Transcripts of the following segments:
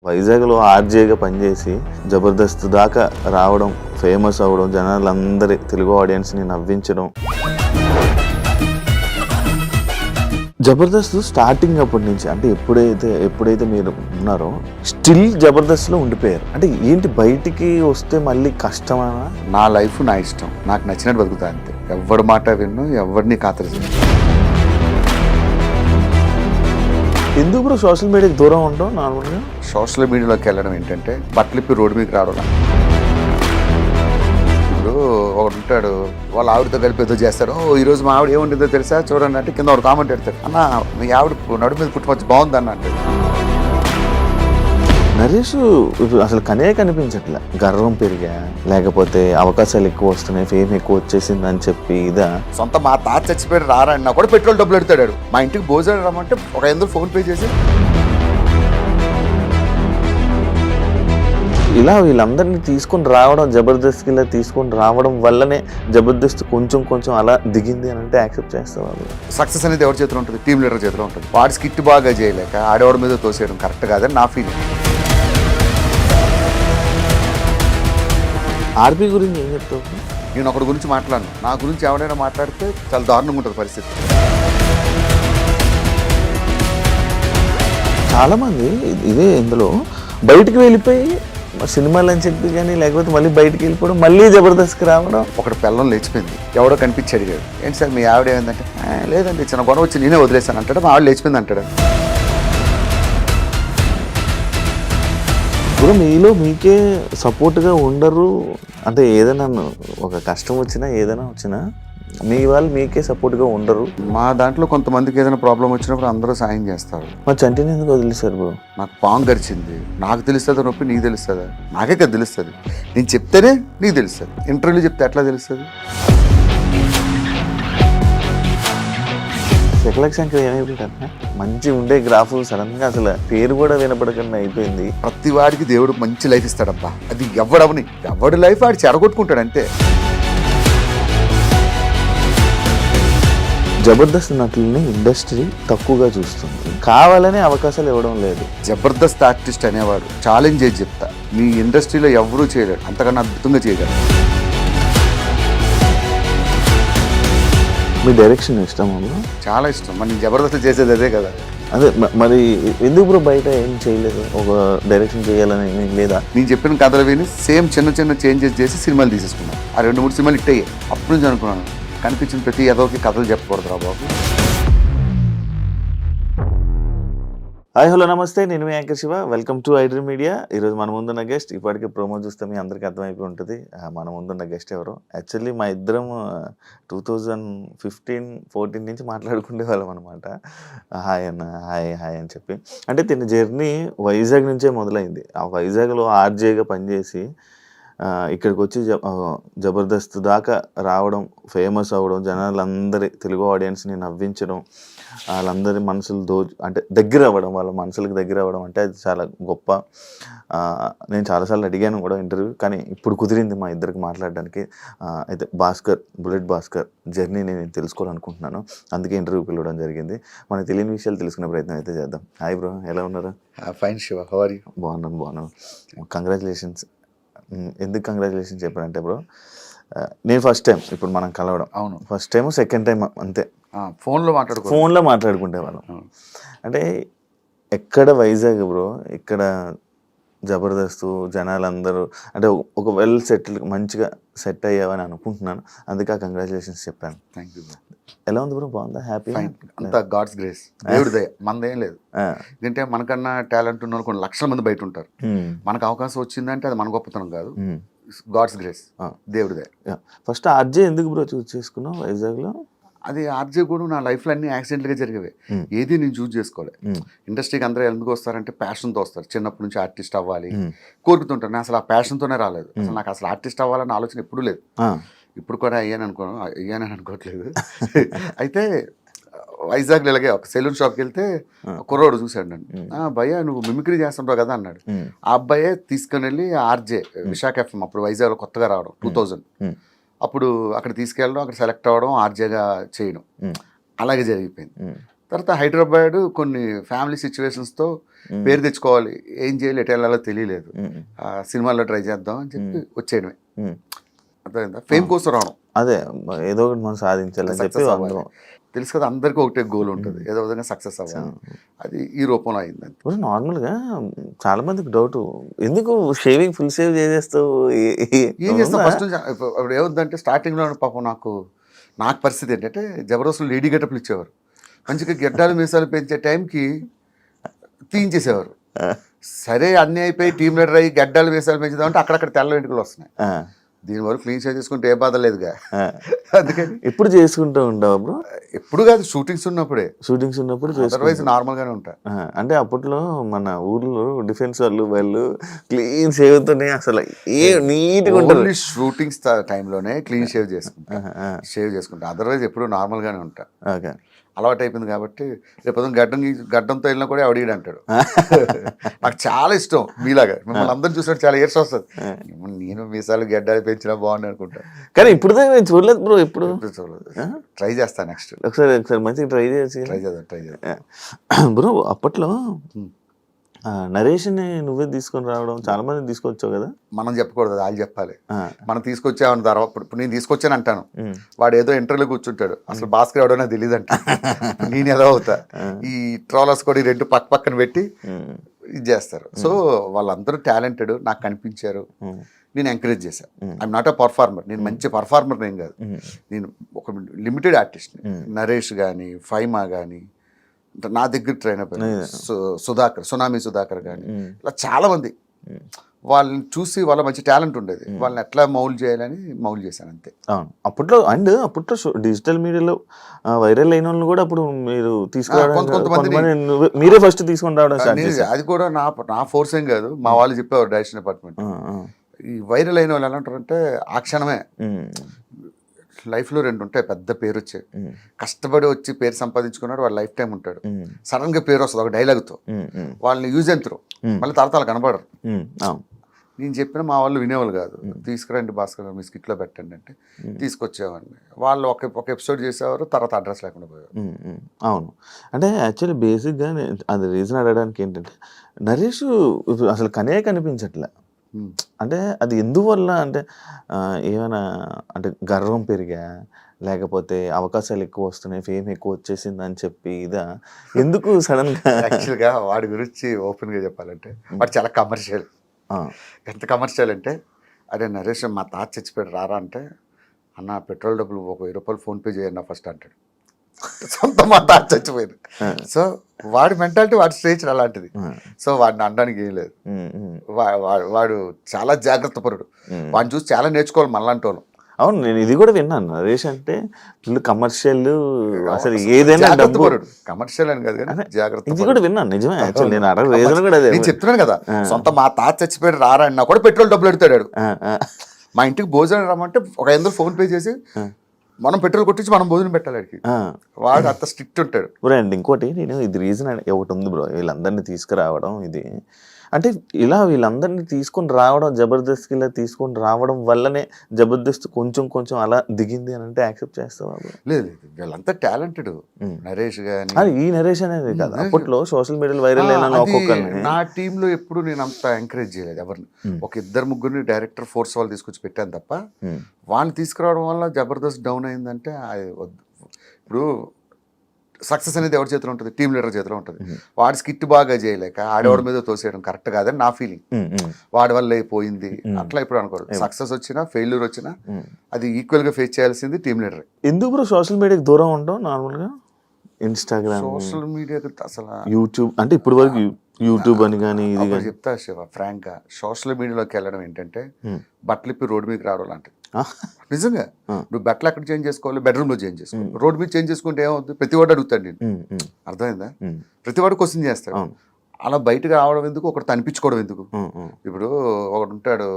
వైజాగ్లో ఆర్జేగా పనిచేసి జబర్దస్త్ దాకా రావడం, ఫేమస్ అవ్వడం, జనాలందరి తెలుగు ఆడియన్స్ని నవ్వించడం. జబర్దస్త్ స్టార్టింగ్ అప్పటి నుంచి అంటే ఎప్పుడైతే మీరు ఉన్నారో స్టిల్ జబర్దస్త్లో ఉండిపోయారు. అంటే ఏంటి బయటికి వస్తే మళ్ళీ కష్టమా? నా లైఫ్ నా ఇష్టం, నాకు నచ్చినట్టు బతుకుతా అంతే. ఎవరి మాట విన్ను, ఎవరిని ఖాతరు. ఎందుకు బ్రో సోషల్ మీడియాకి దూరం ఉండడం? నార్మల్గా సోషల్ మీడియాలోకి వెళ్ళడం ఏంటంటే బట్టలిప్పి రోడ్డు మీకు రావడం. ఇప్పుడు ఒకడు ఉంటాడు, వాళ్ళ ఆవిడతో కలిపి ఏదో చేస్తారు. ఈరోజు మా ఆవిడ ఏముంటుందో తెలుసా చూడండి అంటే కింద ఒక కామెంట్ పెడతాడు, అన్న మీ ఆవిడ నడుము మీద పుట్టుకొచ్చి బాగుంది అన్న అంటే. నరేష్ అసలు కనిపించట్లే. గర్వం పెరిగా, లేకపోతే అవకాశాలు ఎక్కువ వస్తున్నాయి, ఫేమ్ ఎక్కువ వచ్చేసింది అని చెప్పి ఇదా? సొంత మా తాత చచ్చిపోయాడు రారా అన్న కూడా పెట్రోల్ డబ్బులు పెడతాడు. మా ఇంటికి భోజనం రమ్మంటే ఒక 500 ఫోన్ పే చేసి ఇలా వీళ్ళందరినీ తీసుకొని రావడం, జబర్దస్త్కి ఇలా తీసుకొని రావడం వల్లనే జబర్దస్త్ కొంచెం అలా దిగింది అని అంటే యాక్సెప్ట్ చేస్తారు వాళ్ళు. సక్సెస్ అనేది ఎవరి చేతిలో ఉంటుంది? టీమ్ లీడర్ చేతిలో ఉంటుంది. వాడి స్కిట్ బాగా చేయలేక ఆడేవాడి మీద తోసేయడం కరెక్ట్ కాదని నా ఫీలింగ్. ఆర్పీ గురించి ఏం చెప్తావు? నేను ఒకటి గురించి మాట్లాడను, నా గురించి ఎవరైనా మాట్లాడితే చాలా దారుణంగా ఉంటుంది పరిస్థితి. చాలామంది ఇదే ఇందులో బయటికి వెళ్ళిపోయి సినిమాలు అని చెప్పి కానీ, లేకపోతే మళ్ళీ బయటికి వెళ్ళిపోవడం, మళ్ళీ జబర్దస్త్కి రావడం. ఒకటి పిల్లం లేచిపోయింది, ఎవడో కనిపించి అడిగాడు, ఏంటి సార్ మీ ఆవిడ ఏమైందంటే, లేదండి చిన్న గొడవ వచ్చి నేనే వదిలేసాను అంటాడు. మా ఆవిడ లేచిపోయింది అంటాడు. ఇప్పుడు మీకే సపోర్ట్గా ఉండరు అంటే ఏదైనా ఒక కష్టం వచ్చినా ఏదైనా వచ్చినా మీ వాళ్ళు మీకే సపోర్ట్గా ఉండరు. మా దాంట్లో కొంతమందికి ఏదైనా ప్రాబ్లం వచ్చినప్పుడు అందరూ సాయం చేస్తారు. మరి చంటిని ఎందుకు వదిలేశారు బ్రో? నాకు పాము గరిచింది, నాకు తెలుస్తుందా నొప్పి నీకు తెలుస్తుందా? నాకే కదా తెలుస్తుంది. నేను చెప్తేనే నీకు తెలుస్తుంది, ఇంటర్వ్యూలో చెప్తే ఎట్లా తెలుస్తుంది? శకలక్ శంకర్ ఏమైపోయాడు? మంచి ఉండే గ్రాఫ్ సడన్గా అసలు పేరు కూడా వినపడకుండా అయిపోయింది. ప్రతి వాడికి దేవుడు మంచి లైఫ్ ఇస్తాడబ్బా, అది ఎవడి లైఫ్ వాడు చెడగొట్టుకుంటాడు అంతే. జబర్దస్త్ నటుల్ని ఇండస్ట్రీ తక్కువగా చూస్తుంది, కావాలనే అవకాశాలు ఇవ్వడం లేదు. జబర్దస్త్ ఆర్టిస్ట్ అనేవాడు ఛాలెంజ్ చేసి చెప్తా, మీ ఇండస్ట్రీలో ఎవరూ చేయలేడు, అంతకన్నా అద్భుతంగా చేయగలరు. మీ డైరెక్షన్ ఇష్టం అమ్మా? చాలా ఇష్టం. మరి నేను జబర్దస్త్ చేసేది అదే కదా. అదే మరి ఎందుకు బ్రో బయట ఏం చేయలేదు? ఒక డైరెక్షన్ చేయాలని ఏం లేదా? నేను చెప్పిన కథలు విని సేమ్ చిన్న చేంజెస్ చేసి సినిమాలు తీసేసుకున్నాను. ఆ 2-3 సినిమాలు హిట్ అయ్యాయి. అప్పటి నుంచి అనుకున్నాను, కనిపించిన ప్రతి ఏదోకి కథలు చెప్పకూడదు రా బాబు. హాయ్ హలో నమస్తే, నేను మీ anchor Shiva. Welcome to iDream Media. ఈరోజు మన ముందున్న గెస్ట్, ఇప్పటికే ప్రోమో చూస్తే మీ అందరికీ అర్థమైపోయి ఉంటుంది మన ముందున్న గెస్ట్ ఎవరు. యాక్చువల్లీ మా ఇద్దరం 2015-14 నుంచి మాట్లాడుకునే వాళ్ళం అనమాట. హాయ్ అన్న, హాయ్ అని చెప్పి. అంటే తిన జర్నీ వైజాగ్ నుంచే మొదలైంది. ఆ వైజాగ్లో ఆర్జేగా పనిచేసి ఇక్కడికి వచ్చి జబర్దస్త్ దాకా రావడం, ఫేమస్ అవ్వడం, జనాలందరి తెలుగు ఆడియన్స్ని నవ్వించడం, వాళ్ళందరి మనసులు అంటే దగ్గర అవ్వడం, వాళ్ళ మనసులకు దగ్గర అవ్వడం అంటే అది చాలా గొప్ప. నేను చాలాసార్లు అడిగాను కూడా ఇంటర్వ్యూ, కానీ ఇప్పుడు కుదిరింది మా ఇద్దరికి మాట్లాడడానికి. అయితే బుల్లెట్ భాస్కర్ జర్నీ నేను తెలుసుకోవాలనుకుంటున్నాను, అందుకే ఇంటర్వ్యూ పిలవడం జరిగింది. మనకు తెలియని విషయాలు తెలుసుకునే ప్రయత్నం అయితే చేద్దాం. హాయ్ బ్రో, ఎలా ఉన్నారు? Fine Shiva, how are you? బాగున్నాను. కంగ్రాచులేషన్స్. ఎందుకు కంగ్రాచులేషన్స్ చెప్పానంటే బ్రో, నేను ఫస్ట్ టైం ఇప్పుడు మనం కలవడం. అవును, ఫస్ట్ టైం సెకండ్ టైం అంతే. ఫోన్లో మాట్లాడుకుంటే వాళ్ళం. అంటే ఎక్కడ వైజాగ్ బ్రో, ఇక్కడ జబర్దస్త్ జనాలందరూ అంటే ఒక వెల్ సెటిల్ మంచిగా సెట్ అయ్యావని అనుకుంటున్నాను, అందుకే ఆ కంగ్రాచులేషన్స్ చెప్పాను. Thank you. ఎలా ఉంది బ్రో? బాగుందా? హ్యాపీ? అంతా గాడ్స్ గ్రేస్, దేవుడి దయ, మనదేం లేదు. ఎందుకంటే మనకన్నా టాలెంట్ ఉన్న కొన్ని లక్షల మంది బయట ఉంటారు. మనకు అవకాశం వచ్చిందంటే అది మన గొప్పతనం కాదు, గాడ్స్ గ్రేస్, దేవుడి దయ. ఫస్ట్ ఆర్జే ఎందుకు బ్రో చూస్ చేసుకున్నావు వైజాగ్లో? అది ఆర్జే కూడా నా లైఫ్లో అన్ని యాక్సిడెంట్గా జరిగేవి. ఏది నేను చూస్ చేసుకోవాలి. ఇండస్ట్రీకి అందరూ ఎందుకు వస్తారంటే ప్యాషన్తో వస్తారు. చిన్నప్పటి నుంచి ఆర్టిస్ట్ అవ్వాలి కోరుకుతుంటాను. నేను అసలు ఆ ప్యాషన్తోనే రాలేదు. అసలు నాకు అసలు ఆర్టిస్ట్ అవ్వాలన్న ఆలోచన ఎప్పుడూ లేదు. ఇప్పుడు కూడా అయ్యానని అనుకోవట్లేదు. అయితే వైజాగ్లో ఇలాగే ఒక సెలూన్ షాప్కి వెళ్తే కుర్రోడు చూశాడు నన్ను. భయ్యా నువ్వు మిమిక్రీ చేస్తుంటావు కదా అన్నాడు. ఆ అబ్బాయే తీసుకుని వెళ్ళి ఆర్జే విశాఖ ఎఫ్ఎం, అప్పుడు వైజాగ్లో కొత్తగా రావడం 2000, అప్పుడు అక్కడ తీసుకెళ్ళడం, అక్కడ సెలెక్ట్ అవ్వడం, ఆర్జేగా చేయడం, అలాగే జరిగిపోయింది. తర్వాత హైదరాబాద్ కొన్ని ఫ్యామిలీ సిచ్యువేషన్స్తో పేరు తెచ్చుకోవాలి, ఏం చేయాలి, ఎటు వెళ్ళాలో తెలియలేదు, సినిమాల్లో ట్రై చేద్దాం అని చెప్పి వచ్చేయడమే. అర్థమైందా? ఫేమ్ కోసం రావడం, అదే ఏదో ఒకటి మనం సాధించాలని చెప్పి అందరం. తెలుసు కదా, అందరికీ ఒకటే గోల్ ఉంటుంది, ఏదో విధంగా సక్సెస్ అవ్వాలి. అది ఈ రూపంలో అయింది. ఇప్పుడు నార్మల్గా చాలా మందికి డౌట్, ఎందుకు షేవింగ్ ఫుల్ షేవ్ చేసేస్తావు, ఏం చేస్తాం ఫస్ట్ నుంచి. ఇప్పుడు ఏముందంటే స్టార్టింగ్లో పాపం నాకు పరిస్థితి ఏంటంటే జబర్దస్త్లో లేడీ గెటప్లు ఇచ్చేవారు, మంచిగా గెడ్డాలు మీసాలు పెంచే టైంకి తీయించేసేవారు. సరే అన్నీ అయిపోయి టీం లీడర్ అయ్యి గడ్డాలు మీసాలు పెంచుదామంటే అక్కడక్కడ తెల్ల వెంట్రుకలు వస్తున్నాయి. దీని వరకు క్లీన్ షేవ్ చేసుకుంటే ఏ బాధ లేదుగా. అందుకని ఎప్పుడు చేసుకుంటూ ఉంటావు బ్రో? ఎప్పుడు కాదు, షూటింగ్స్ ఉన్నప్పుడు అదర్వైజ్ నార్మల్గానే ఉంటా. అంటే అప్పట్లో మన ఊర్లో డిఫెన్స్ వాళ్ళు క్లీన్ షేవ్తోనే అసలు నీట్గా ఉంటుంది. షూటింగ్స్ టైంలోనే క్లీన్ షేవ్ చేసుకుంటా, అదర్వైజ్ ఎప్పుడు నార్మల్గానే ఉంటా. ఓకే, అలవాటు అయిపోయింది కాబట్టి రేపు గడ్డంతో వెళ్ళినా కూడా అడిగాడు అంటాడు. నాకు చాలా ఇష్టం మీలాగా, మిమ్మల్ని అందరూ చూసినట్టు చాలా ఏర్స్ వస్తుంది. నేను మీసాలు గడ్డాలు పెంచినా బాగుంది అనుకుంటా, కానీ ఇప్పుడు నేను చూడలేదు బ్రో. ఎప్పుడు చూడలేదు. ట్రై చేస్తాను నెక్స్ట్. ఒకసారి మంచిగా ట్రై చేద్దాం బ్రో. అప్పట్లో నరేష్ని నువ్వే తీసుకొని రావడం, చాలా మంది తీసుకొచ్చావు కదా. మనం చెప్పకూడదు, వాళ్ళు చెప్పాలి. మనం తీసుకొచ్చామని తర్వాత ఇప్పుడు నేను తీసుకొచ్చాను అంటాను, వాడు ఏదో ఇంటర్వ్యూలో కూర్చుంటాడు, అసలు భాస్కర్ ఎవడో నాకు తెలియదు అంట. నేను ఎలా అవుతా, ఈ ట్రోలర్స్ కూడా ఈ రెండు పక్కన పెట్టి ఇది చేస్తారు. సో వాళ్ళందరూ టాలెంటెడ్, నాకు కనిపించారు, నేను ఎంకరేజ్ చేశాను. ఐఎమ్ నాట్ అ పర్ఫార్మర్, నేను మంచి పర్ఫార్మర్ నేను కాదు, నేను ఒక లిమిటెడ్ ఆర్టిస్ట్. నరేష్ కానీ ఫైమా కానీ నా దగ్గర ట్రైన్ అయిపోయింది, సునామీ సుధాకర్ కానీ ఇలా చాలా మంది. వాళ్ళని చూసి వాళ్ళ మంచి టాలెంట్ ఉండేది, వాళ్ళని ఎట్లా మౌల్డ్ చేయాలని మౌల్డ్ చేశాను అంతే. అప్పట్లో డిజిటల్ మీడియాలో వైరల్ అయిన వాళ్ళు కూడా అప్పుడు మీరు తీసుకురావడం, మీరే ఫస్ట్ తీసుకొని రావడం. అది కూడా నా ఫోర్స్ ఏం కాదు, మా వాళ్ళు చెప్పేవారు డైరెక్షన్ డిపార్ట్మెంట్. ఈ వైరల్ అయిన వాళ్ళు ఎలా ఉంటారంటే ఆ క్షణమే లైఫ్లో రెండు ఉంటాయి, పెద్ద పేరు వచ్చాయి, కష్టపడి వచ్చి పేరు సంపాదించుకున్నాడు, వాడు లైఫ్ టైం ఉంటాడు. సడన్ గా పేరు వస్తుంది ఒక డైలాగ్తో, వాళ్ళని యూజ్ ఎంతరు మళ్ళీ తరతాలు కనబడరు. నేను చెప్పిన మా వాళ్ళు వినేవాళ్ళు కాదు, తీసుకురండి భాస్కర్ మీ స్కిట్లో పెట్టండి అంటే తీసుకొచ్చేవాడిని. వాళ్ళు ఒక ఎపిసోడ్ చేసేవారు, తర్వాత అడ్రస్ లేకుండా పోయేవారు. అవును, అంటే యాక్చువల్లీ బేసిక్గా అది రీజన్ అడగడానికి ఏంటంటే నరేష్ అసలు కనిపించట్లే. అంటే అది ఎందువల్ల అంటే ఏమైనా అంటే గర్వం పెరిగా, లేకపోతే అవకాశాలు ఎక్కువ వస్తున్నాయి, ఫేమ్ ఎక్కువ వచ్చేసింది అని చెప్పి ఇదా, ఎందుకు సడన్ గా? యాక్చువల్గా వాడి గురించి ఓపెన్ గా చెప్పాలంటే వాడు చాలా కమర్షియల్. ఎంత కమర్షియల్ అంటే, అరే నరేష్ మా తాత చచ్చిపోయాడు రారా అంటే, అన్న పెట్రోల్ డబ్బులు ఒక 1000 రూపాయలు ఫోన్పే చేయన్నా ఫస్ట్ అంటాడు. సొంత మా తాత చచ్చిపోయింది. సో వాడి మెంటాలిటీ, వాడి స్టేజ్ అలాంటిది. సో వాడిని అనడానికి ఏం లేదు. వాడు చాలా జాగ్రత్త పరుడు, వాడిని చూసి చాలా నేర్చుకోవాలి మనలాంటి వాళ్ళు. అవును, నేను ఇది కూడా విన్నాను, నరేష్ అంటే ఫుల్ కమర్షియల్, అసలు ఏదైనా కమర్షియల్ అని కాదు కానీ జాగ్రత్త, ఇది కూడా విన్నాను. నిజమే, యాక్చువల్ నేను అడగ కూడా నేను చెప్తున్నాను కదా, సొంత మా తాత చచ్చిపోయాడు రారా అన్నా కూడా పెట్రోల్ డబ్బులు ఎడతాడు. మా ఇంటికి భోజనం రమ్మంటే ఒక 500 ఫోన్ పే చేసి మనం పెట్రోల్ కొట్టించి మనం భోజనం పెట్టాలి. వాడు అంత స్ట్రిక్ట్ ఉంటాడు. అండ్ ఇంకోటి నేను ఇది రీజన్ ఒకటి ఉంది బ్రో, వీళ్ళందరినీ తీసుకురావడం ఇది అంటే ఇలా వీళ్ళందరినీ తీసుకొని రావడం, జబర్దస్త్ ఇలా తీసుకొని రావడం వల్లనే జబర్దస్త్ కొంచెం అలా దిగింది అని అంటే యాక్సెప్ట్ చేస్తావా? లేదు, వీళ్ళంతా టాలెంటెడ్. నరేష్ గానీ, ఈ నరేష్ అనేది కాదు, అప్పట్లో సోషల్ మీడియాలో వైరల్ అయిన ఒక్కొక్కరిని నా టీంలో ఎప్పుడు నేను అంత ఎంకరేజ్ చేయలేదు ఎవరిని. ఒక 2-3 డైరెక్టర్ ఫోర్స్ వాళ్ళు తీసుకొచ్చి పెట్టాను తప్ప, వాళ్ళని తీసుకురావడం వల్ల జబర్దస్త్ డౌన్ అయిందంటే ఇప్పుడు సక్సెస్ అనేది ఎవరి చేతిలో ఉంటుంది? టీమ్ లీడర్ చేతిలో ఉంటుంది. వాడి స్కిట్ బాగా చేయలేక ఆడవాడి మీద తోసేయడం కరెక్ట్ కాదని నా ఫీలింగ్. వాడి వల్ల పోయింది అట్లా ఇప్పుడు అనుకోరు. సక్సెస్ వచ్చినా ఫెయిల్యూర్ వచ్చినా అది ఈక్వల్ గా ఫేస్ చేయాల్సింది టీమ్ లీడర్. ఎందుకు బ్రో సోషల్ మీడియాకి దూరం ఉంటాం? నార్మల్ గా ఇన్స్టాగ్రామ్, సోషల్ మీడియా అసలు యూట్యూబ్ అంటే ఇప్పుడు వరకు యూట్యూబ్ అని కానీ ఇది చెప్తా శివ ఫ్రాంక్ గా, సోషల్ మీడియాలోకి వెళ్ళడం ఏంటంటే బట్టలు ఇప్పి రోడ్డు మీదకి రావడం లాంటిది. నిజంగా నువ్వు బట్టలు ఎక్కడ చేంజ్ చేసుకోవాలి? బెడ్రూమ్ లో చేంజ్ చేసుకోవాలి. రోడ్డు మీద చేంజ్ చేసుకుంటే ఏమవుతుంది? ప్రతి వాడు అడుగుతాడు నేను, అర్థమైందా? ప్రతి వాడు క్వశ్చన్ చేస్తాడు. అలా బయటకు రావడం ఎందుకు, ఒకటి అనిపించుకోవడం ఎందుకు? ఇప్పుడు ఒకడు ఉంటాడు,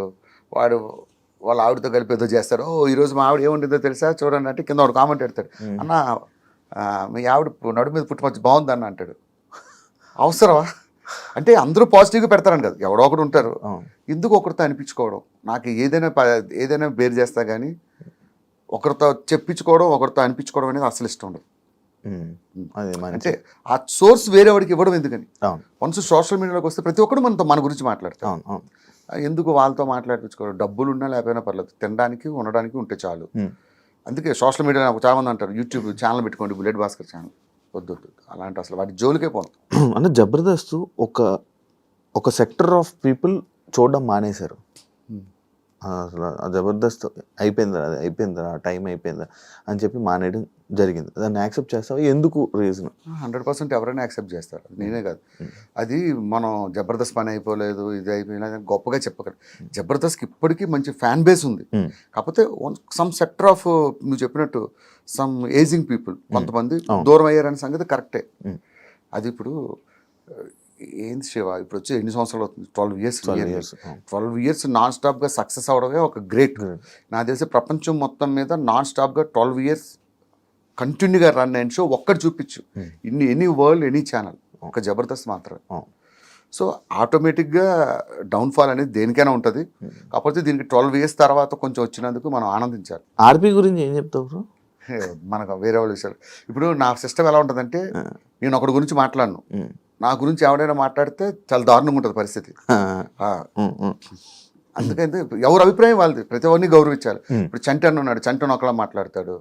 వాడు వాళ్ళ ఆవిడతో కలిపి ఏదో చేస్తాడు, ఈరోజు మా ఆవిడ ఏముంటుందో తెలుసా చూడండి అంటే కింద వాడు కామెంట్ పెడతాడు, అన్న మీ ఆవిడ నడు మీద పుట్టి మంచి బాగుంది అన్న అంటాడు. అవసరమా? అంటే అందరూ పాజిటివ్గా పెడతారని కదా, ఎవడో ఒకడు ఉంటారు. ఎందుకు ఒకరితో అనిపించుకోవడం? నాకు ఏదైనా బేర్ చేస్తా కానీ ఒకరితో చెప్పించుకోవడం, ఒకరితో అనిపించుకోవడం అనేది అసలు ఇష్టం ఉండదు. అది మంచి అంటే ఆ సోర్స్ వేరే వాడికి ఇవ్వడం ఎందుకని. అవును వన్స్ సోషల్ మీడియాలోకి వస్తే ప్రతి ఒక్కడు మన గురించి మాట్లాడతారు. అవును అవును ఎందుకు వాళ్ళతో మాట్లాడించుకోవడం, డబ్బులు ఉన్నా లేకపోయినా పర్లేదు, తినడానికి ఉండడానికి ఉంటే చాలు. అందుకే సోషల్ మీడియా చాలా మంది అంటారు యూట్యూబ్ ఛానల్ పెట్టుకోండి, బుల్లెట్ భాస్కర్ ఛానల్. వద్దు అలాంటి అసలు వాటి జోలికే పోను. అంటే జబర్దస్త్ ఒక సెక్టర్ ఆఫ్ పీపుల్ చూడడం మానేశారు. అసలు ఆ జబర్దస్త్ అయిపోయిందా టైం అయిపోయిందా అని చెప్పి మానేయడం జరిగింది. దాన్ని యాక్సెప్ట్ చేస్తావా? ఎందుకు రీజన్? 100% ఎవరైనా యాక్సెప్ట్ చేస్తారు, నేనే కాదు. అది మనం జబర్దస్త్ పని అయిపోలేదు, ఇది అయిపోయినా గొప్పగా చెప్పగలం. జబర్దస్త్కి ఇప్పటికీ మంచి ఫ్యాన్ బేస్ ఉంది. కాకపోతే సమ్ సెక్టర్ ఆఫ్ నువ్వు చెప్పినట్టు సమ్ ఏజింగ్ పీపుల్ కొంతమంది దూరం అయ్యారనే సంగతి కరెక్టే. అది ఇప్పుడు ఏంది శివ, ఇప్పుడు వచ్చి ఎన్ని సంవత్సరాలు అవుతుంది? 12 years. 12 years నాన్ స్టాప్గా సక్సెస్ అవడమే ఒక గ్రేట్. నాకు తెలిసి ప్రపంచం మొత్తం మీద నాన్ స్టాప్గా 12 years కంటిన్యూగా రన్ అయిన షో ఒక్కటి చూపించు, ఎనీ వరల్డ్ ఎనీ ఛానల్, ఒక జబర్దస్త్ మాత్రమే. సో ఆటోమేటిక్గా డౌన్ఫాల్ అనేది దేనికైనా ఉంటుంది. కాకపోతే దీనికి 12 years తర్వాత కొంచెం వచ్చినందుకు మనం ఆనందించాలి. ఆర్పి గురించి ఏం చెప్తావు బ్రో? మనకు వేరే వాళ్ళు విషయాలు. ఇప్పుడు నా సిస్టమ్ ఎలా ఉంటుందంటే, నేను ఒకటి గురించి మాట్లాడను, నా గురించి ఎవడైనా మాట్లాడితే చాలా దారుణంగా ఉంటుంది పరిస్థితి. అందుకైతే ఎవరి అభిప్రాయం వాళ్ళది, ప్రతి ఒక్కరిని గౌరవించాలి. ఇప్పుడు చంటి అన్న ఉన్నాడు, చంటి ఒకలా మాట్లాడతాడు,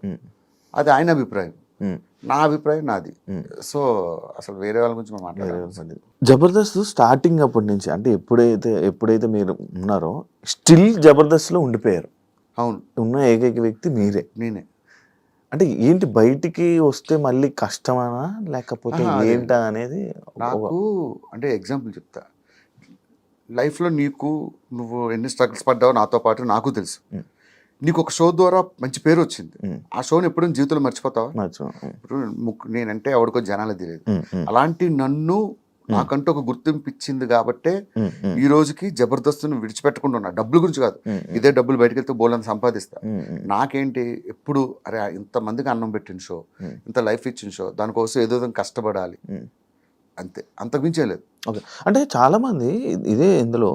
అది ఆయన అభిప్రాయం, నా అభిప్రాయం నాది. సో అసలు వేరే వాళ్ళ గురించి మనం మాట్లాడాలి. జబర్దస్త్ స్టార్టింగ్ అప్పటి నుంచి, అంటే ఎప్పుడైతే మీరు ఉన్నారో స్టిల్ జబర్దస్త్లో ఉండిపోయారు. అవును, ఉన్న ఏకైక వ్యక్తి మీరే. నేనే. అంటే ఏంటి, బయటికి వస్తే మళ్ళీ కష్టమనా లేకపోతే ఏంటా అనేది? నాకు అంటే ఎగ్జాంపుల్ చెప్తా. లైఫ్లో నువ్వు ఎన్ని స్ట్రగుల్స్ పడ్డావో నాతో పాటు నాకు తెలుసు. నీకు ఒక షో ద్వారా మంచి పేరు వచ్చింది, ఆ షోని ఎప్పుడూ జీవితంలో మర్చిపోతావా? ఇప్పుడు నేనంటే ఎవరికో జనాలు తెలియదు, అలాంటి నన్ను నాకంటూ ఒక గుర్తింపు ఇచ్చింది కాబట్టే ఈ రోజుకి జబర్దస్త్ను విడిచిపెట్టకుండా ఉన్నా. డబ్బుల గురించి కాదు, ఇదే డబ్బులు బయటకు వెళ్తే బోల్ని సంపాదిస్తా. నాకేంటి ఎప్పుడు అరే ఇంతమందికి అన్నం పెట్టిన షో, ఇంత లైఫ్ ఇచ్చిన షో, దానికోసం ఏదో కష్టపడాలి, అంతే, అంతకుమించే లేదు. ఓకే, అంటే చాలామంది ఇదే ఇందులో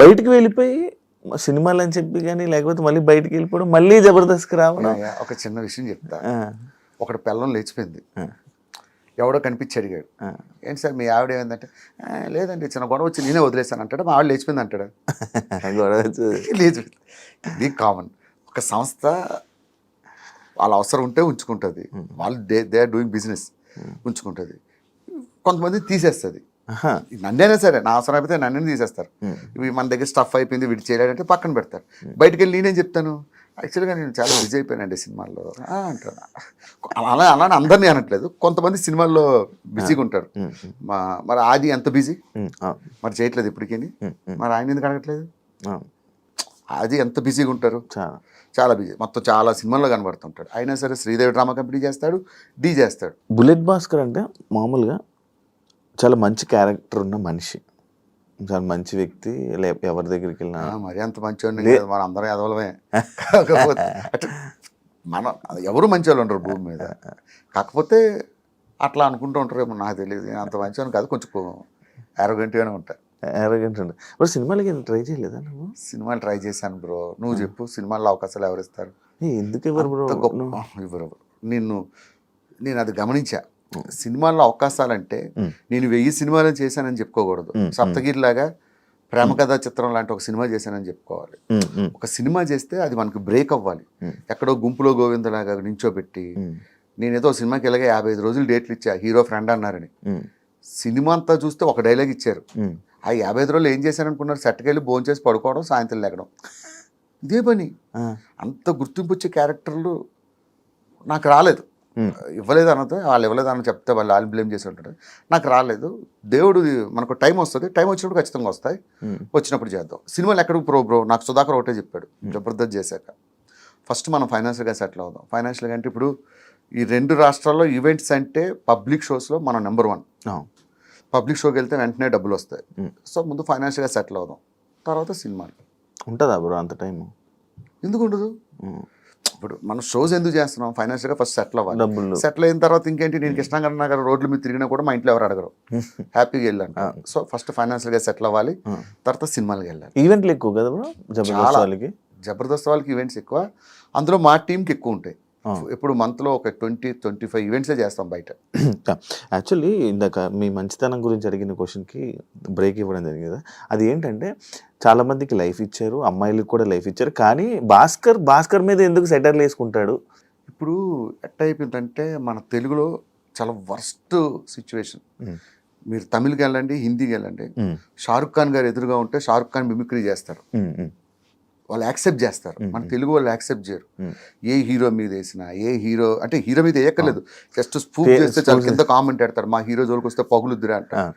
బయటికి వెళ్ళిపోయి సినిమాలు అని చెప్పి కానీ, లేకపోతే మళ్ళీ బయటికి వెళ్ళిపోవడం, మళ్ళీ జబర్దస్త్కి రావడం. ఒక చిన్న విషయం చెప్తా. ఒకటి పెళ్ళం లేచిపోయింది, ఎవడో కనిపించి అడిగాడు, ఏంటి సార్ మీ ఆవిడ ఏమైందంటే, లేదండి చిన్న గొడవ వచ్చి నేనే వదిలేసాను అంటాడు. మా ఆవిడ లేచిపోయింది అంటాడు. గొడవ లేచిపోయింది. ఇది కామన్. ఒక సంస్థ వాళ్ళ అవసరం ఉంటే ఉంచుకుంటుంది, వాళ్ళు దే ఆర్ డూయింగ్ బిజినెస్, ఉంచుకుంటుంది. కొంతమంది తీసేస్తుంది. నన్నైనా సరే, నా అవసరం అయిపోతే నన్ను తీసేస్తారు. ఇవి మన దగ్గర స్టఫ్ అయిపోయింది, వీడు చేయలేడంటే పక్కన పెడతారు. బయటకు వెళ్ళి నేనేం చెప్తాను, యాక్చువల్గా నేను చాలా బిజీ అయిపోయానండి సినిమాల్లో అంటాను. అలానే అందరినీ అనట్లేదు, కొంతమంది సినిమాల్లో బిజీగా ఉంటారు. మరి ఆది ఎంత బిజీ, మరి చేయట్లేదు ఇప్పటికీ, మరి ఆయన ఎందుకు అడగట్లేదు? అది ఎంత బిజీగా ఉంటారు, చాలా బిజీ, మొత్తం చాలా సినిమాల్లో కనబడుతుంటాడు. అయినా సరే శ్రీదేవి డ్రామా కంపెనీ చేస్తాడు, డీ చేస్తాడు. బుల్లెట్ భాస్కర్ అంటే మామూలుగా చాలా మంచి క్యారెక్టర్ ఉన్న మనిషి, చాలా మంచి వ్యక్తి. ఎవరి దగ్గరికి వెళ్ళినా మరి అంత మంచివాడిని మన అందరం ఎదవలమే. కాకపోతే మన ఎవరు మంచి వాళ్ళు ఉండరు భూమి మీద, కాకపోతే అట్లా అనుకుంటూ ఉంటారేమో, నాకు తెలియదు. అంత మంచివాడిని కాదు, కొంచెం యారోగెంట్గానే ఉంటాయి. యారోగెంట్ ఉండే. మరి సినిమాలకి ట్రై చేయలేదా నువ్వు? సినిమాలు ట్రై చేశాను బ్రో. నువ్వు చెప్పు, సినిమాల్లో అవకాశాలు ఎవరు ఇస్తారు? ఎందుకు ఇవ్వరు బ్రో? ఇవ్వరు. నేను అది గమనించా. సినిమాల్లో అవకాశాలంటే నేను 1000 సినిమాలు చేశానని చెప్పుకోకూడదు. సప్తగిరిలాగా ప్రేమ కథా చిత్రం లాంటి ఒక సినిమా చేశానని చెప్పుకోవాలి. ఒక సినిమా చేస్తే అది మనకు బ్రేక్ అవ్వాలి. ఎక్కడో గుంపులో గోవిందలాగా నించోబెట్టి, నేనేదో సినిమాకి ఇలాగే 55 రోజులు డేట్లు ఇచ్చా, హీరో ఫ్రెండ్ అన్నారని. సినిమా అంతా చూస్తే ఒక డైలాగ్ ఇచ్చారు. ఆ 55 రోజులు ఏం చేశారనుకున్నారు? సెట్కి వెళ్ళి భోజనం చేసి పడుకోవడం, సాయంత్రం లేకడం, ఇదే పని. అంత గుర్తింపు వచ్చే క్యారెక్టర్లు నాకు రాలేదు. ఇవ్వలేదు అన్నది వాళ్ళు ఇవ్వలేదు అని చెప్తే వాళ్ళు బ్లేమ్ చేసి ఉంటారు. నాకు రాలేదు. దేవుడు మనకు టైం వస్తుంది, టైం వచ్చినప్పుడు ఖచ్చితంగా వస్తాయి, వచ్చినప్పుడు చేద్దాం. సినిమాలు ఎక్కడికి బ్రో నాకు సుధాకర్ ఒకటే చెప్పాడు, జబర్దస్త్ చేశాక ఫస్ట్ మనం ఫైనాన్షియల్గా సెటిల్ అవుదాం. ఫైనాన్షియల్గా అంటే ఇప్పుడు ఈ 2 రాష్ట్రాల్లో ఈవెంట్స్ అంటే పబ్లిక్ షోస్లో మనం నెంబర్ 1. పబ్లిక్ షోకి వెళ్తే వెంటనే డబ్బులు వస్తాయి. సో ముందు ఫైనాన్షియల్గా సెటిల్ అవుదాం, తర్వాత సినిమాలు. ఉంటుందా బ్రో అంత టైము? ఎందుకు ఉండదు? ఇప్పుడు మనం షోస్ ఎందుకు చేస్తున్నాం? ఫైనాన్షియల్గా ఫస్ట్ సెటిల్ అవ్వాలి. సెటిల్ అయిన తర్వాత ఇంకేంటి, నేను కృష్ణాగర్ నగర్ రోడ్ల మీద తిరిగినా కూడా మా ఇంట్లో ఎవరు అడగరు, హ్యాపీగా వెళ్ళాను. సో ఫస్ట్ ఫైనాన్షియల్గా సెటిల్ అవ్వాలి, తర్వాత సినిమాలకి వెళ్ళాలి. ఈవెంట్లు ఎక్కువ కదా బ్రో జబర్దస్త్ వాళ్ళకి? జబర్దస్త్ వాళ్ళకి ఈవెంట్స్ ఎక్కువ, అందులో మా టీంకి ఎక్కువ ఉంటాయి. ఎప్పుడు మంత్లో ఒక 20-25 ఈవెంట్సే చేస్తాం బయట. యాక్చువల్లీ ఇందాక మీ మంచితనం గురించి అడిగిన క్వశ్చన్కి బ్రేక్ ఇవ్వడం జరిగింది కదా, అది ఏంటంటే చాలామందికి లైఫ్ ఇచ్చారు, అమ్మాయిలకు కూడా లైఫ్ ఇచ్చారు, కానీ భాస్కర్ మీద ఎందుకు సెటర్లు వేసుకుంటాడు? ఇప్పుడు ఎట్ట అయిపోయిందంటే మన తెలుగులో చాలా వర్స్ట్ సిచ్యువేషన్. మీరు తమిళ్కి వెళ్ళండి, హిందీకి వెళ్ళండి, షారుఖ్ ఖాన్ గారు ఎదురుగా ఉంటే షారుఖ్ ఖాన్ మిమిక్రీ చేస్తారు, వాళ్ళు యాక్సెప్ట్ చేస్తారు. మన తెలుగు వాళ్ళు యాక్సెప్ట్ చేయరు. ఏ హీరో మీద వేసినా, ఏ హీరో అంటే హీరో మీద వేయక్కర్లేదు, జస్ట్ స్పూఫ్ చేస్తే చాలా కింద కామెంట్ పెడతారు, మా హీరో జోలికి వస్తే పగులుద్దురా అంటారు.